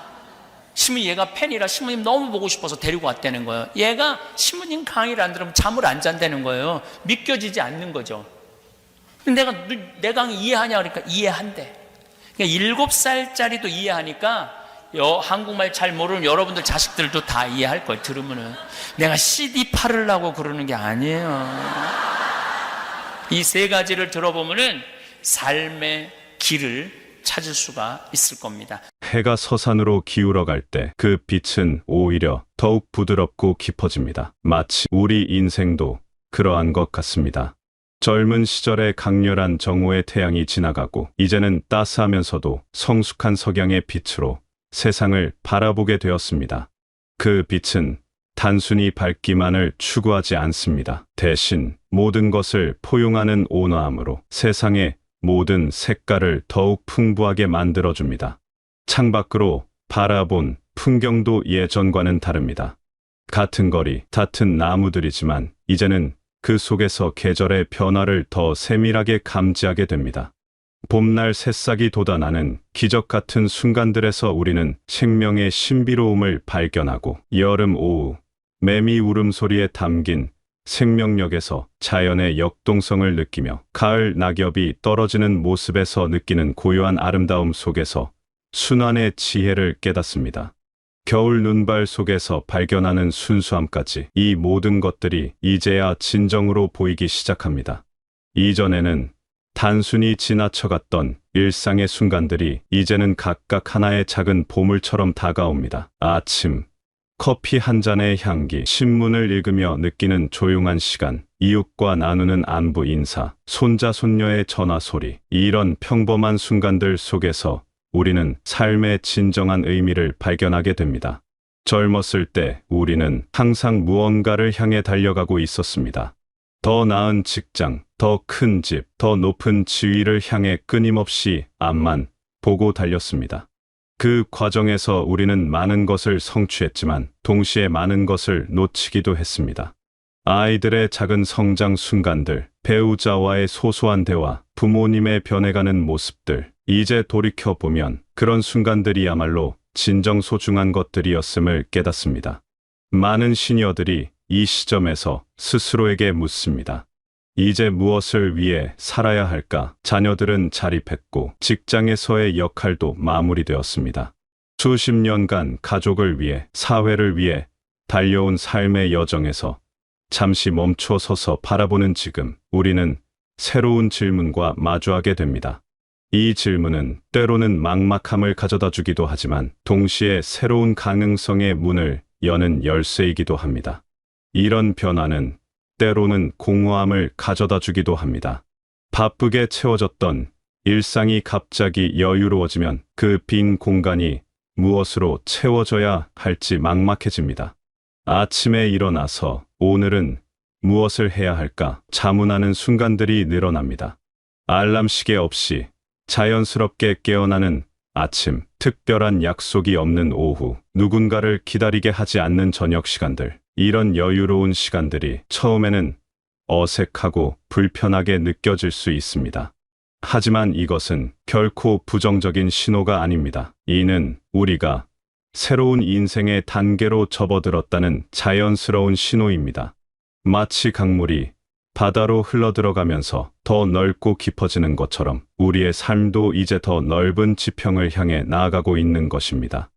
신부님 얘가 팬이라 신부님 너무 보고 싶어서 데리고 왔다는 거예요. 얘가 신부님 강의를 안 들으면 잠을 안 잔다는 거예요. 믿겨지지 않는 거죠. 근데 내가 내 강의 이해하냐 그러니까 이해한대. 그러니까 7살짜리도 이해하니까 한국말 잘 모르는 여러분들 자식들도 다 이해할 거예요. 들으면은 내가 CD 팔으려고 그러는 게 아니에요. 이 세 가지를 들어보면은 삶의 길을 찾을 수가 있을 겁니다. 해가 서산으로 기울어 갈 때 그 빛은 오히려 더욱 부드럽고 깊어집니다. 마치 우리 인생도 그러한 것 같습니다. 젊은 시절의 강렬한 정오의 태양이 지나가고 이제는 따스하면서도 성숙한 석양의 빛으로 세상을 바라보게 되었습니다. 그 빛은 단순히 밝기만을 추구하지 않습니다. 대신 모든 것을 포용하는 온화함으로 세상의 모든 색깔을 더욱 풍부하게 만들어줍니다. 창밖으로 바라본 풍경도 예전과는 다릅니다. 같은 거리, 같은 나무들이지만 이제는 그 속에서 계절의 변화를 더 세밀하게 감지하게 됩니다. 봄날 새싹이 돋아나는 기적 같은 순간들에서 우리는 생명의 신비로움을 발견하고 여름 오후 매미 울음소리에 담긴 생명력에서 자연의 역동성을 느끼며 가을 낙엽이 떨어지는 모습에서 느끼는 고요한 아름다움 속에서 순환의 지혜를 깨닫습니다. 겨울 눈발 속에서 발견하는 순수함까지 이 모든 것들이 이제야 진정으로 보이기 시작합니다. 이전에는 단순히 지나쳐갔던 일상의 순간들이 이제는 각각 하나의 작은 보물처럼 다가옵니다. 아침, 커피 한 잔의 향기, 신문을 읽으며 느끼는 조용한 시간, 이웃과 나누는 안부 인사, 손자 손녀의 전화 소리, 이런 평범한 순간들 속에서 우리는 삶의 진정한 의미를 발견하게 됩니다. 젊었을 때 우리는 항상 무언가를 향해 달려가고 있었습니다. 더 나은 직장, 더 큰 집, 더 높은 지위를 향해 끊임없이 앞만 보고 달렸습니다. 그 과정에서 우리는 많은 것을 성취했지만 동시에 많은 것을 놓치기도 했습니다. 아이들의 작은 성장 순간들, 배우자와의 소소한 대화, 부모님의 변해가는 모습들, 이제 돌이켜보면 그런 순간들이야말로 진정 소중한 것들이었음을 깨닫습니다. 많은 시니어들이 이 시점에서 스스로에게 묻습니다. 이제 무엇을 위해 살아야 할까? 자녀들은 자립했고 직장에서의 역할도 마무리되었습니다. 수십 년간 가족을 위해, 사회를 위해 달려온 삶의 여정에서 잠시 멈춰 서서 바라보는 지금 우리는 새로운 질문과 마주하게 됩니다. 이 질문은 때로는 막막함을 가져다 주기도 하지만 동시에 새로운 가능성의 문을 여는 열쇠이기도 합니다. 이런 변화는 때로는 공허함을 가져다 주기도 합니다. 바쁘게 채워졌던 일상이 갑자기 여유로워지면 그 빈 공간이 무엇으로 채워져야 할지 막막해집니다. 아침에 일어나서 오늘은 무엇을 해야 할까 자문하는 순간들이 늘어납니다. 알람 시계 없이 자연스럽게 깨어나는 아침, 특별한 약속이 없는 오후, 누군가를 기다리게 하지 않는 저녁 시간들, 이런 여유로운 시간들이 처음에는 어색하고 불편하게 느껴질 수 있습니다. 하지만 이것은 결코 부정적인 신호가 아닙니다. 이는 우리가 새로운 인생의 단계로 접어들었다는 자연스러운 신호입니다. 마치 강물이 바다로 흘러들어가면서 더 넓고 깊어지는 것처럼 우리의 삶도 이제 더 넓은 지평을 향해 나아가고 있는 것입니다.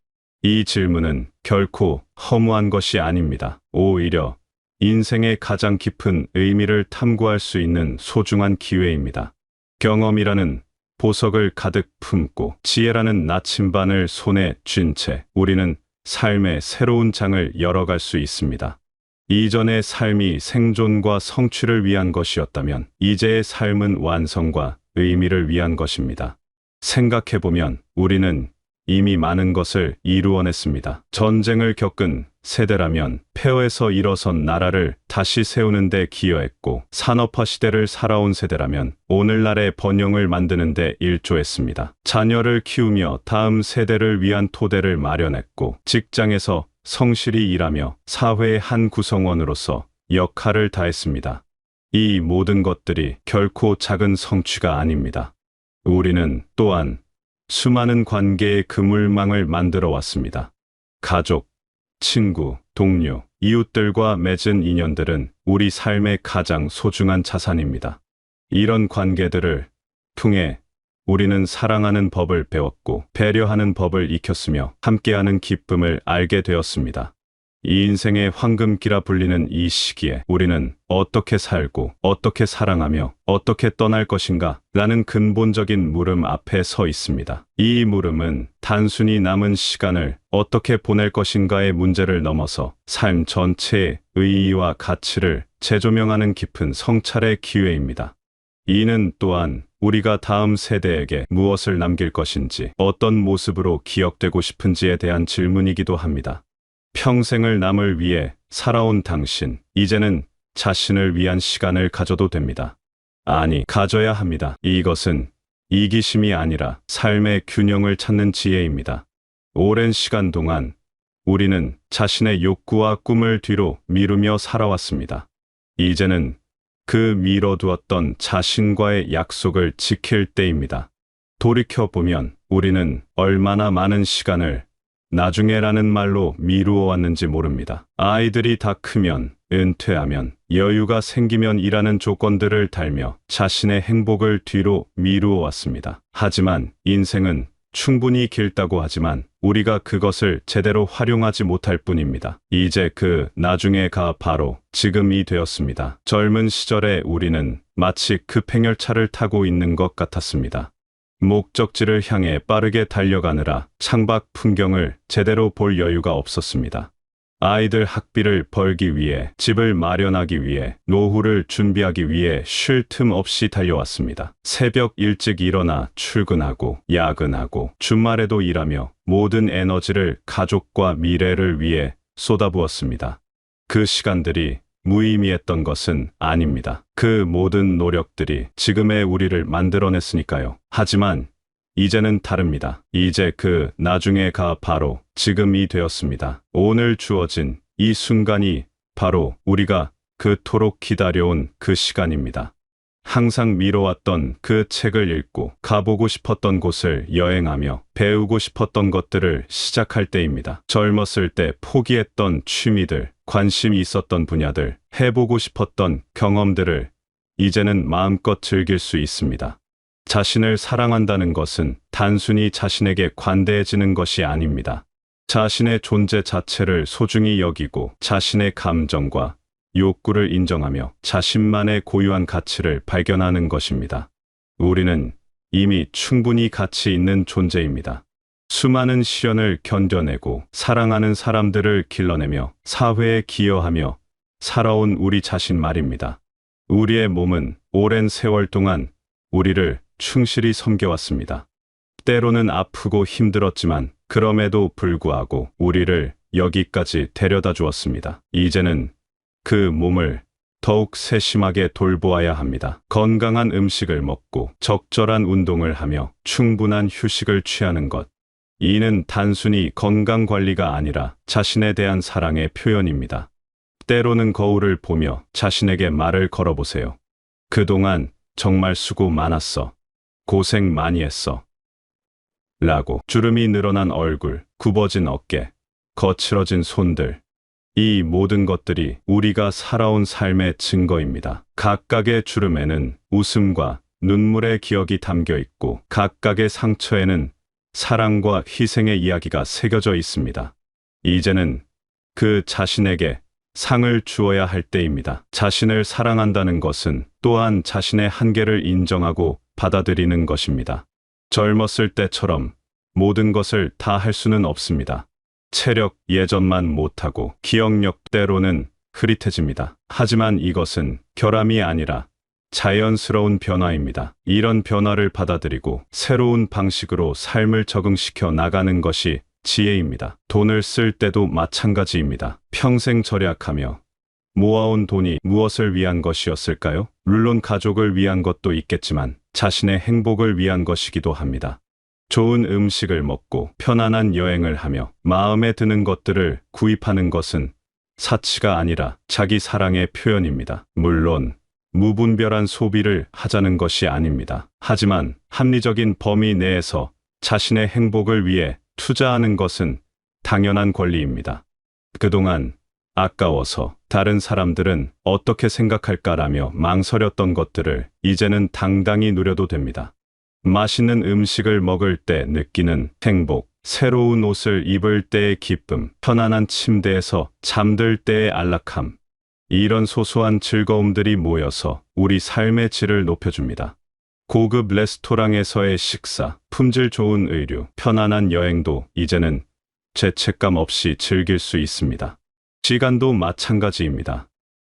이 질문은 결코 허무한 것이 아닙니다. 오히려 인생의 가장 깊은 의미를 탐구할 수 있는 소중한 기회입니다. 경험이라는 보석을 가득 품고 지혜라는 나침반을 손에 쥔 채 우리는 삶의 새로운 장을 열어갈 수 있습니다. 이전의 삶이 생존과 성취를 위한 것이었다면 이제의 삶은 완성과 의미를 위한 것입니다. 생각해보면 우리는 이미 많은 것을 이루어냈습니다. 전쟁을 겪은 세대라면 폐허에서 일어선 나라를 다시 세우는 데 기여했고, 산업화 시대를 살아온 세대라면 오늘날의 번영을 만드는 데 일조했습니다. 자녀를 키우며 다음 세대를 위한 토대를 마련했고, 직장에서 성실히 일하며 사회의 한 구성원으로서 역할을 다했습니다. 이 모든 것들이 결코 작은 성취가 아닙니다. 우리는 또한 수많은 관계의 그물망을 만들어 왔습니다. 가족, 친구, 동료, 이웃들과 맺은 인연들은 우리 삶의 가장 소중한 자산입니다. 이런 관계들을 통해 우리는 사랑하는 법을 배웠고 배려하는 법을 익혔으며 함께하는 기쁨을 알게 되었습니다. 이 인생의 황금기라 불리는 이 시기에 우리는 어떻게 살고 어떻게 사랑하며 어떻게 떠날 것인가 라는 근본적인 물음 앞에 서 있습니다. 이 물음은 단순히 남은 시간을 어떻게 보낼 것인가의 문제를 넘어서 삶 전체의 의의와 가치를 재조명하는 깊은 성찰의 기회입니다. 이는 또한 우리가 다음 세대에게 무엇을 남길 것인지, 어떤 모습으로 기억되고 싶은지에 대한 질문이기도 합니다. 평생을 남을 위해 살아온 당신, 이제는 자신을 위한 시간을 가져도 됩니다. 아니, 가져야 합니다. 이것은 이기심이 아니라 삶의 균형을 찾는 지혜입니다. 오랜 시간 동안 우리는 자신의 욕구와 꿈을 뒤로 미루며 살아왔습니다. 이제는 그 미뤄두었던 자신과의 약속을 지킬 때입니다. 돌이켜보면 우리는 얼마나 많은 시간을 나중에라는 말로 미루어 왔는지 모릅니다. 아이들이 다 크면, 은퇴하면, 여유가 생기면 이라는 조건들을 달며 자신의 행복을 뒤로 미루어 왔습니다. 하지만 인생은 충분히 길다고 하지만 우리가 그것을 제대로 활용하지 못할 뿐입니다. 이제 그 나중에가 바로 지금이 되었습니다. 젊은 시절에 우리는 마치 급행열차를 타고 있는 것 같았습니다. 목적지를 향해 빠르게 달려가느라 창밖 풍경을 제대로 볼 여유가 없었습니다. 아이들 학비를 벌기 위해, 집을 마련하기 위해, 노후를 준비하기 위해 쉴 틈 없이 달려왔습니다. 새벽 일찍 일어나 출근하고, 야근하고, 주말에도 일하며 모든 에너지를 가족과 미래를 위해 쏟아부었습니다. 그 시간들이 무의미했던 것은 아닙니다. 그 모든 노력들이 지금의 우리를 만들어냈으니까요. 하지만 이제는 다릅니다. 이제 그 나중에가 바로 지금이 되었습니다. 오늘 주어진 이 순간이 바로 우리가 그토록 기다려온 그 시간입니다. 항상 미뤄왔던 그 책을 읽고 가보고 싶었던 곳을 여행하며 배우고 싶었던 것들을 시작할 때입니다. 젊었을 때 포기했던 취미들, 관심이 있었던 분야들, 해보고 싶었던 경험들을 이제는 마음껏 즐길 수 있습니다. 자신을 사랑한다는 것은 단순히 자신에게 관대해지는 것이 아닙니다. 자신의 존재 자체를 소중히 여기고 자신의 감정과 욕구를 인정하며 자신만의 고유한 가치를 발견하는 것입니다. 우리는 이미 충분히 가치 있는 존재입니다. 수많은 시련을 견뎌내고 사랑하는 사람들을 길러내며 사회에 기여하며 살아온 우리 자신 말입니다. 우리의 몸은 오랜 세월 동안 우리를 충실히 섬겨왔습니다. 때로는 아프고 힘들었지만 그럼에도 불구하고 우리를 여기까지 데려다 주었습니다. 이제는 그 몸을 더욱 세심하게 돌보아야 합니다. 건강한 음식을 먹고 적절한 운동을 하며 충분한 휴식을 취하는 것. 이는 단순히 건강 관리가 아니라 자신에 대한 사랑의 표현입니다. 때로는 거울을 보며 자신에게 말을 걸어보세요. 그동안 정말 수고 많았어. 고생 많이 했어. 라고. 주름이 늘어난 얼굴, 굽어진 어깨, 거칠어진 손들. 이 모든 것들이 우리가 살아온 삶의 증거입니다. 각각의 주름에는 웃음과 눈물의 기억이 담겨 있고 각각의 상처에는 사랑과 희생의 이야기가 새겨져 있습니다. 이제는 그 자신에게 상을 주어야 할 때입니다. 자신을 사랑한다는 것은 또한 자신의 한계를 인정하고 받아들이는 것입니다. 젊었을 때처럼 모든 것을 다 할 수는 없습니다. 체력 예전만 못하고 기억력 때로는 흐릿해집니다. 하지만 이것은 결함이 아니라 자연스러운 변화입니다. 이런 변화를 받아들이고 새로운 방식으로 삶을 적응시켜 나가는 것이 지혜입니다. 돈을 쓸 때도 마찬가지입니다. 평생 절약하며 모아온 돈이 무엇을 위한 것이었을까요? 물론 가족을 위한 것도 있겠지만 자신의 행복을 위한 것이기도 합니다. 좋은 음식을 먹고 편안한 여행을 하며 마음에 드는 것들을 구입하는 것은 사치가 아니라 자기 사랑의 표현입니다. 물론 무분별한 소비를 하자는 것이 아닙니다. 하지만 합리적인 범위 내에서 자신의 행복을 위해 투자하는 것은 당연한 권리입니다. 그동안 아까워서 다른 사람들은 어떻게 생각할까라며 망설였던 것들을 이제는 당당히 누려도 됩니다. 맛있는 음식을 먹을 때 느끼는 행복, 새로운 옷을 입을 때의 기쁨, 편안한 침대에서 잠들 때의 안락함. 이런 소소한 즐거움들이 모여서 우리 삶의 질을 높여줍니다. 고급 레스토랑에서의 식사, 품질 좋은 의류, 편안한 여행도 이제는 죄책감 없이 즐길 수 있습니다. 시간도 마찬가지입니다.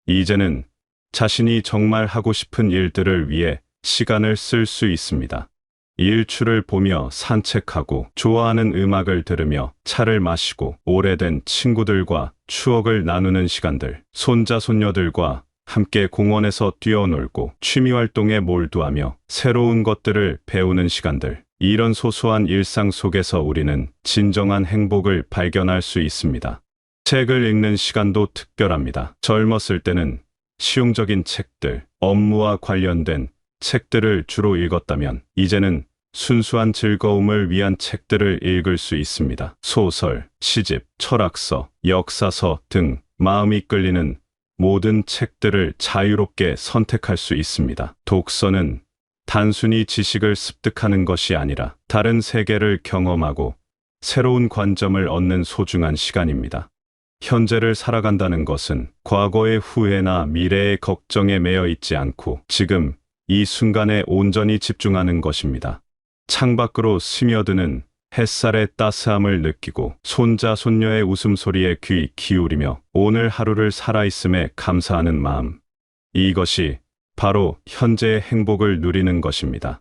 이제는 자신이 정말 하고 싶은 일들을 위해 시간을 쓸 수 있습니다. 일출을 보며 산책하고 좋아하는 음악을 들으며 차를 마시고 오래된 친구들과 추억을 나누는 시간들, 손자 손녀들과 함께 공원에서 뛰어놀고 취미활동에 몰두하며 새로운 것들을 배우는 시간들, 이런 소소한 일상 속에서 우리는 진정한 행복을 발견할 수 있습니다. 책을 읽는 시간도 특별합니다. 젊었을 때는 실용적인 책들, 업무와 관련된 책들을 주로 읽었다면 이제는 순수한 즐거움을 위한 책들을 읽을 수 있습니다. 소설, 시집, 철학서, 역사서 등 마음이 끌리는 모든 책들을 자유롭게 선택할 수 있습니다. 독서는 단순히 지식을 습득하는 것이 아니라 다른 세계를 경험하고 새로운 관점을 얻는 소중한 시간입니다. 현재를 살아간다는 것은 과거의 후회나 미래의 걱정에 매여 있지 않고 지금 이 순간에 온전히 집중하는 것입니다. 창밖으로 스며드는 햇살의 따스함을 느끼고 손자 손녀의 웃음소리에 귀 기울이며 오늘 하루를 살아있음에 감사하는 마음. 이것이 바로 현재의 행복을 누리는 것입니다.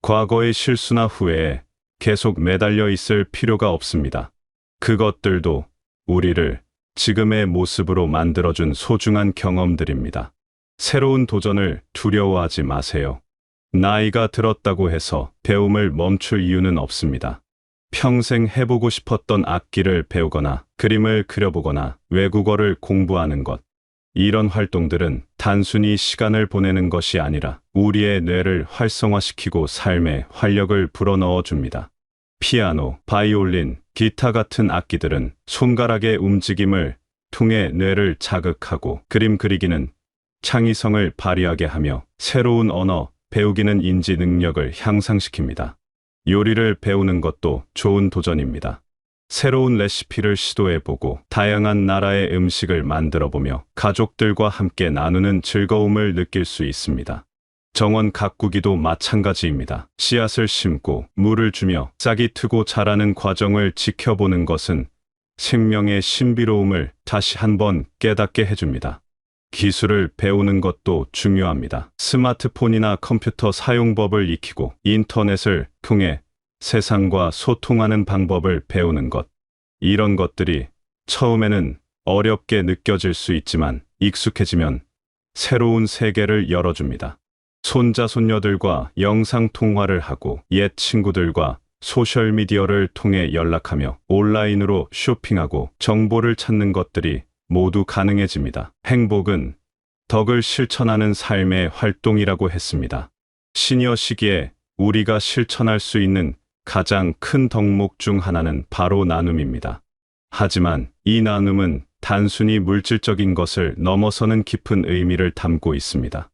과거의 실수나 후회에 계속 매달려 있을 필요가 없습니다. 그것들도 우리를 지금의 모습으로 만들어준 소중한 경험들입니다. 새로운 도전을 두려워하지 마세요. 나이가 들었다고 해서 배움을 멈출 이유는 없습니다. 평생 해보고 싶었던 악기를 배우거나 그림을 그려보거나 외국어를 공부하는 것. 이런 활동들은 단순히 시간을 보내는 것이 아니라 우리의 뇌를 활성화시키고 삶에 활력을 불어넣어 줍니다. 피아노, 바이올린, 기타 같은 악기들은 손가락의 움직임을 통해 뇌를 자극하고 그림 그리기는 창의성을 발휘하게 하며 새로운 언어 배우기는 인지 능력을 향상시킵니다. 요리를 배우는 것도 좋은 도전입니다. 새로운 레시피를 시도해보고 다양한 나라의 음식을 만들어보며 가족들과 함께 나누는 즐거움을 느낄 수 있습니다. 정원 가꾸기도 마찬가지입니다. 씨앗을 심고 물을 주며 싹이 트고 자라는 과정을 지켜보는 것은 생명의 신비로움을 다시 한번 깨닫게 해줍니다. 기술을 배우는 것도 중요합니다. 스마트폰이나 컴퓨터 사용법을 익히고 인터넷을 통해 세상과 소통하는 방법을 배우는 것. 이런 것들이 처음에는 어렵게 느껴질 수 있지만 익숙해지면 새로운 세계를 열어줍니다. 손자 손녀들과 영상 통화를 하고 옛 친구들과 소셜미디어를 통해 연락하며 온라인으로 쇼핑하고 정보를 찾는 것들이 모두 가능해집니다. 행복은 덕을 실천하는 삶의 활동이라고 했습니다. 시니어 시기에 우리가 실천할 수 있는 가장 큰 덕목 중 하나는 바로 나눔입니다. 하지만 이 나눔은 단순히 물질적인 것을 넘어서는 깊은 의미를 담고 있습니다.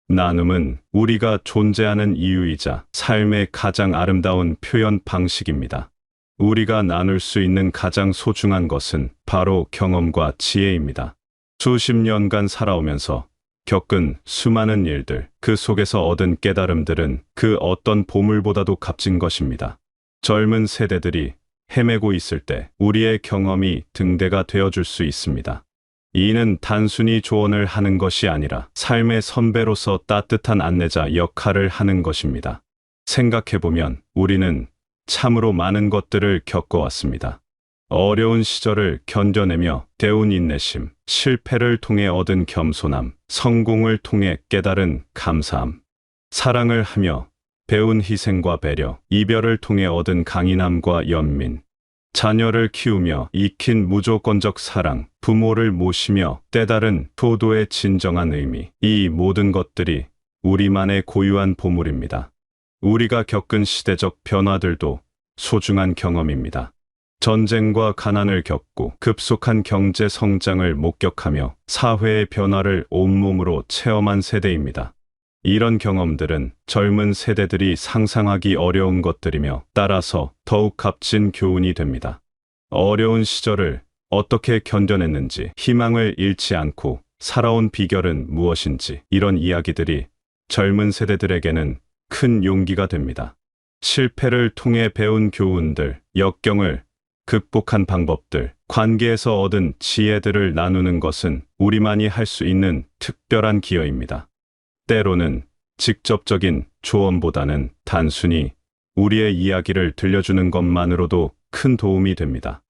나눔은 우리가 존재하는 이유이자 삶의 가장 아름다운 표현 방식입니다. 우리가 나눌 수 있는 가장 소중한 것은 바로 경험과 지혜입니다. 수십 년간 살아오면서 겪은 수많은 일들, 그 속에서 얻은 깨달음들은 그 어떤 보물보다도 값진 것입니다. 젊은 세대들이 헤매고 있을 때 우리의 경험이 등대가 되어줄 수 있습니다. 이는 단순히 조언을 하는 것이 아니라 삶의 선배로서 따뜻한 안내자 역할을 하는 것입니다. 생각해보면 우리는 참으로 많은 것들을 겪어왔습니다. 어려운 시절을 견뎌내며 배운 인내심, 실패를 통해 얻은 겸손함, 성공을 통해 깨달은 감사함, 사랑을 하며 배운 희생과 배려, 이별을 통해 얻은 강인함과 연민, 자녀를 키우며 익힌 무조건적 사랑, 부모를 모시며 때다른 효도의 진정한 의미, 이 모든 것들이 우리만의 고유한 보물입니다. 우리가 겪은 시대적 변화들도 소중한 경험입니다. 전쟁과 가난을 겪고 급속한 경제 성장을 목격하며 사회의 변화를 온몸으로 체험한 세대입니다. 이런 경험들은 젊은 세대들이 상상하기 어려운 것들이며 따라서 더욱 값진 교훈이 됩니다. 어려운 시절을 어떻게 견뎌냈는지, 희망을 잃지 않고 살아온 비결은 무엇인지, 이런 이야기들이 젊은 세대들에게는 큰 용기가 됩니다. 실패를 통해 배운 교훈들, 역경을 극복한 방법들, 관계에서 얻은 지혜들을 나누는 것은 우리만이 할 수 있는 특별한 기여입니다. 때로는 직접적인 조언보다는 단순히 우리의 이야기를 들려주는 것만으로도 큰 도움이 됩니다.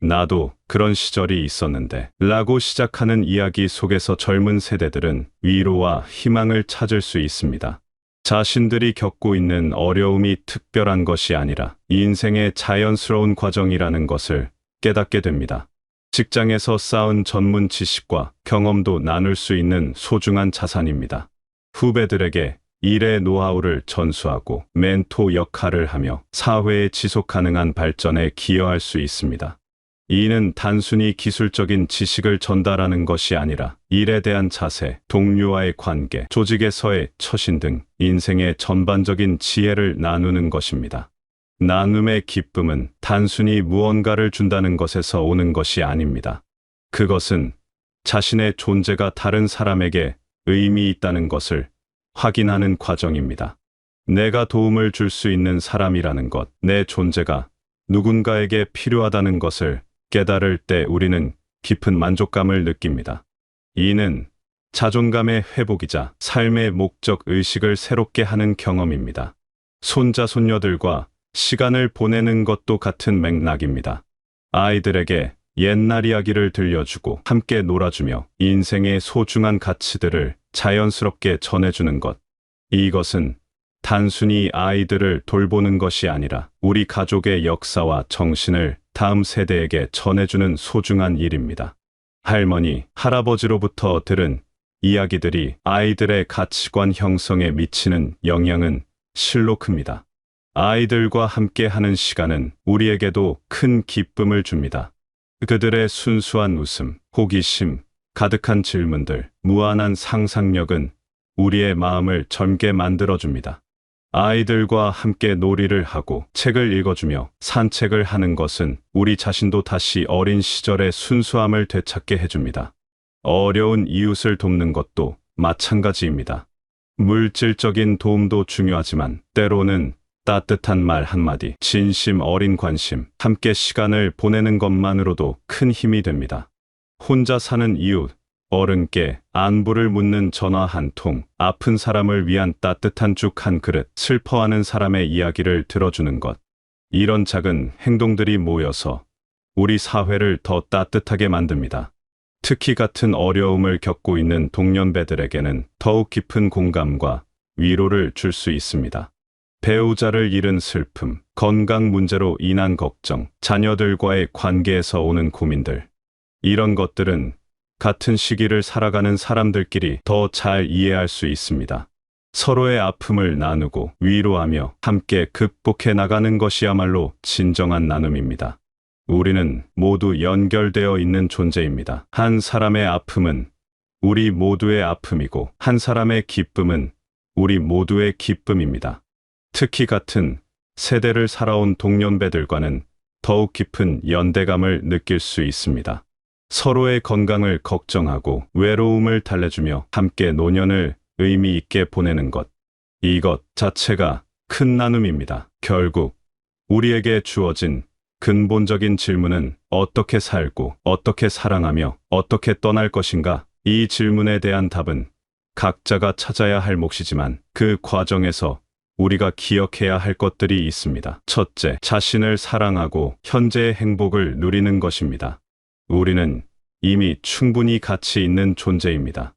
나도 그런 시절이 있었는데 라고 시작하는 이야기 속에서 젊은 세대들은 위로와 희망을 찾을 수 있습니다. 자신들이 겪고 있는 어려움이 특별한 것이 아니라 인생의 자연스러운 과정이라는 것을 깨닫게 됩니다. 직장에서 쌓은 전문 지식과 경험도 나눌 수 있는 소중한 자산입니다. 후배들에게 일의 노하우를 전수하고 멘토 역할을 하며 사회의 지속 가능한 발전에 기여할 수 있습니다. 이는 단순히 기술적인 지식을 전달하는 것이 아니라 일에 대한 자세, 동료와의 관계, 조직에서의 처신 등 인생의 전반적인 지혜를 나누는 것입니다. 나눔의 기쁨은 단순히 무언가를 준다는 것에서 오는 것이 아닙니다. 그것은 자신의 존재가 다른 사람에게 의미 있다는 것을 확인하는 과정입니다. 내가 도움을 줄 수 있는 사람이라는 것, 내 존재가 누군가에게 필요하다는 것을 깨달을 때 우리는 깊은 만족감을 느낍니다. 이는 자존감의 회복이자 삶의 목적 의식을 새롭게 하는 경험입니다. 손자, 손녀들과 시간을 보내는 것도 같은 맥락입니다. 아이들에게 옛날 이야기를 들려주고 함께 놀아주며 인생의 소중한 가치들을 자연스럽게 전해주는 것. 이것은 단순히 아이들을 돌보는 것이 아니라 우리 가족의 역사와 정신을 다음 세대에게 전해주는 소중한 일입니다. 할머니, 할아버지로부터 들은 이야기들이 아이들의 가치관 형성에 미치는 영향은 실로 큽니다. 아이들과 함께 하는 시간은 우리에게도 큰 기쁨을 줍니다. 그들의 순수한 웃음, 호기심, 가득한 질문들, 무한한 상상력은 우리의 마음을 젊게 만들어줍니다. 아이들과 함께 놀이를 하고 책을 읽어주며 산책을 하는 것은 우리 자신도 다시 어린 시절의 순수함을 되찾게 해줍니다. 어려운 이웃을 돕는 것도 마찬가지입니다. 물질적인 도움도 중요하지만 때로는 따뜻한 말 한마디, 진심 어린 관심, 함께 시간을 보내는 것만으로도 큰 힘이 됩니다. 혼자 사는 이웃, 어른께 안부를 묻는 전화 한 통, 아픈 사람을 위한 따뜻한 죽 한 그릇, 슬퍼하는 사람의 이야기를 들어주는 것. 이런 작은 행동들이 모여서 우리 사회를 더 따뜻하게 만듭니다. 특히 같은 어려움을 겪고 있는 동년배들에게는 더욱 깊은 공감과 위로를 줄 수 있습니다. 배우자를 잃은 슬픔, 건강 문제로 인한 걱정, 자녀들과의 관계에서 오는 고민들. 이런 것들은 같은 시기를 살아가는 사람들끼리 더 잘 이해할 수 있습니다. 서로의 아픔을 나누고 위로하며 함께 극복해 나가는 것이야말로 진정한 나눔입니다. 우리는 모두 연결되어 있는 존재입니다. 한 사람의 아픔은 우리 모두의 아픔이고 한 사람의 기쁨은 우리 모두의 기쁨입니다. 특히 같은 세대를 살아온 동년배들과는 더욱 깊은 연대감을 느낄 수 있습니다. 서로의 건강을 걱정하고 외로움을 달래주며 함께 노년을 의미 있게 보내는 것. 이것 자체가 큰 나눔입니다. 결국 우리에게 주어진 근본적인 질문은 어떻게 살고 어떻게 사랑하며 어떻게 떠날 것인가? 이 질문에 대한 답은 각자가 찾아야 할 몫이지만 그 과정에서 우리가 기억해야 할 것들이 있습니다. 첫째, 자신을 사랑하고 현재의 행복을 누리는 것입니다. 우리는 이미 충분히 가치 있는 존재입니다.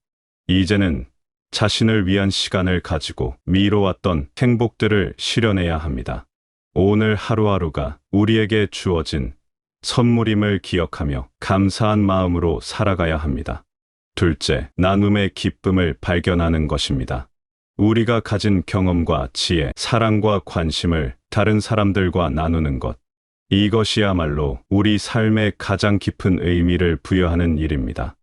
이제는 자신을 위한 시간을 가지고 미뤄왔던 행복들을 실현해야 합니다. 오늘 하루하루가 우리에게 주어진 선물임을 기억하며 감사한 마음으로 살아가야 합니다. 둘째, 나눔의 기쁨을 발견하는 것입니다. 우리가 가진 경험과 지혜, 사랑과 관심을 다른 사람들과 나누는 것. 이것이야말로 우리 삶의 가장 깊은 의미를 부여하는 일입니다.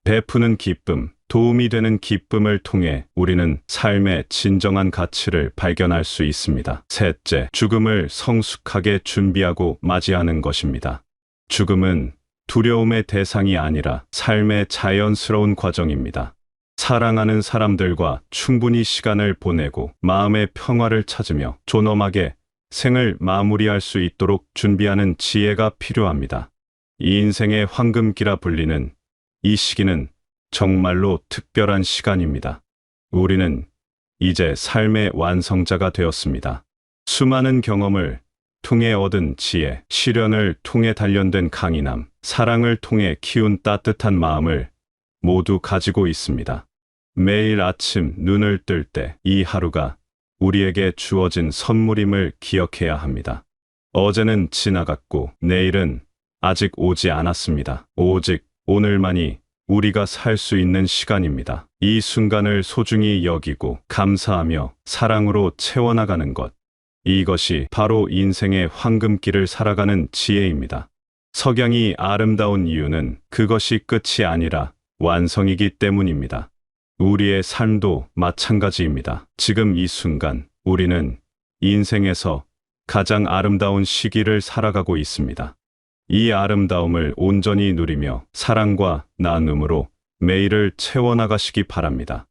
베푸는 기쁨, 도움이 되는 기쁨을 통해 우리는 삶의 진정한 가치를 발견할 수 있습니다. 셋째, 죽음을 성숙하게 준비하고 맞이하는 것입니다. 죽음은 두려움의 대상이 아니라 삶의 자연스러운 과정입니다. 사랑하는 사람들과 충분히 시간을 보내고 마음의 평화를 찾으며 존엄하게 생을 마무리할 수 있도록 준비하는 지혜가 필요합니다. 이 인생의 황금기라 불리는 이 시기는 정말로 특별한 시간입니다. 우리는 이제 삶의 완성자가 되었습니다. 수많은 경험을 통해 얻은 지혜, 시련을 통해 단련된 강인함, 사랑을 통해 키운 따뜻한 마음을 모두 가지고 있습니다. 매일 아침 눈을 뜰 때 이 하루가 우리에게 주어진 선물임을 기억해야 합니다. 어제는 지나갔고 내일은 아직 오지 않았습니다. 오직 오늘만이 우리가 살 수 있는 시간입니다. 이 순간을 소중히 여기고 감사하며 사랑으로 채워나가는 것. 이것이 바로 인생의 황금길을 살아가는 지혜입니다. 석양이 아름다운 이유는 그것이 끝이 아니라 완성이기 때문입니다. 우리의 삶도 마찬가지입니다. 지금 이 순간 우리는 인생에서 가장 아름다운 시기를 살아가고 있습니다. 이 아름다움을 온전히 누리며 사랑과 나눔으로 매일을 채워나가시기 바랍니다.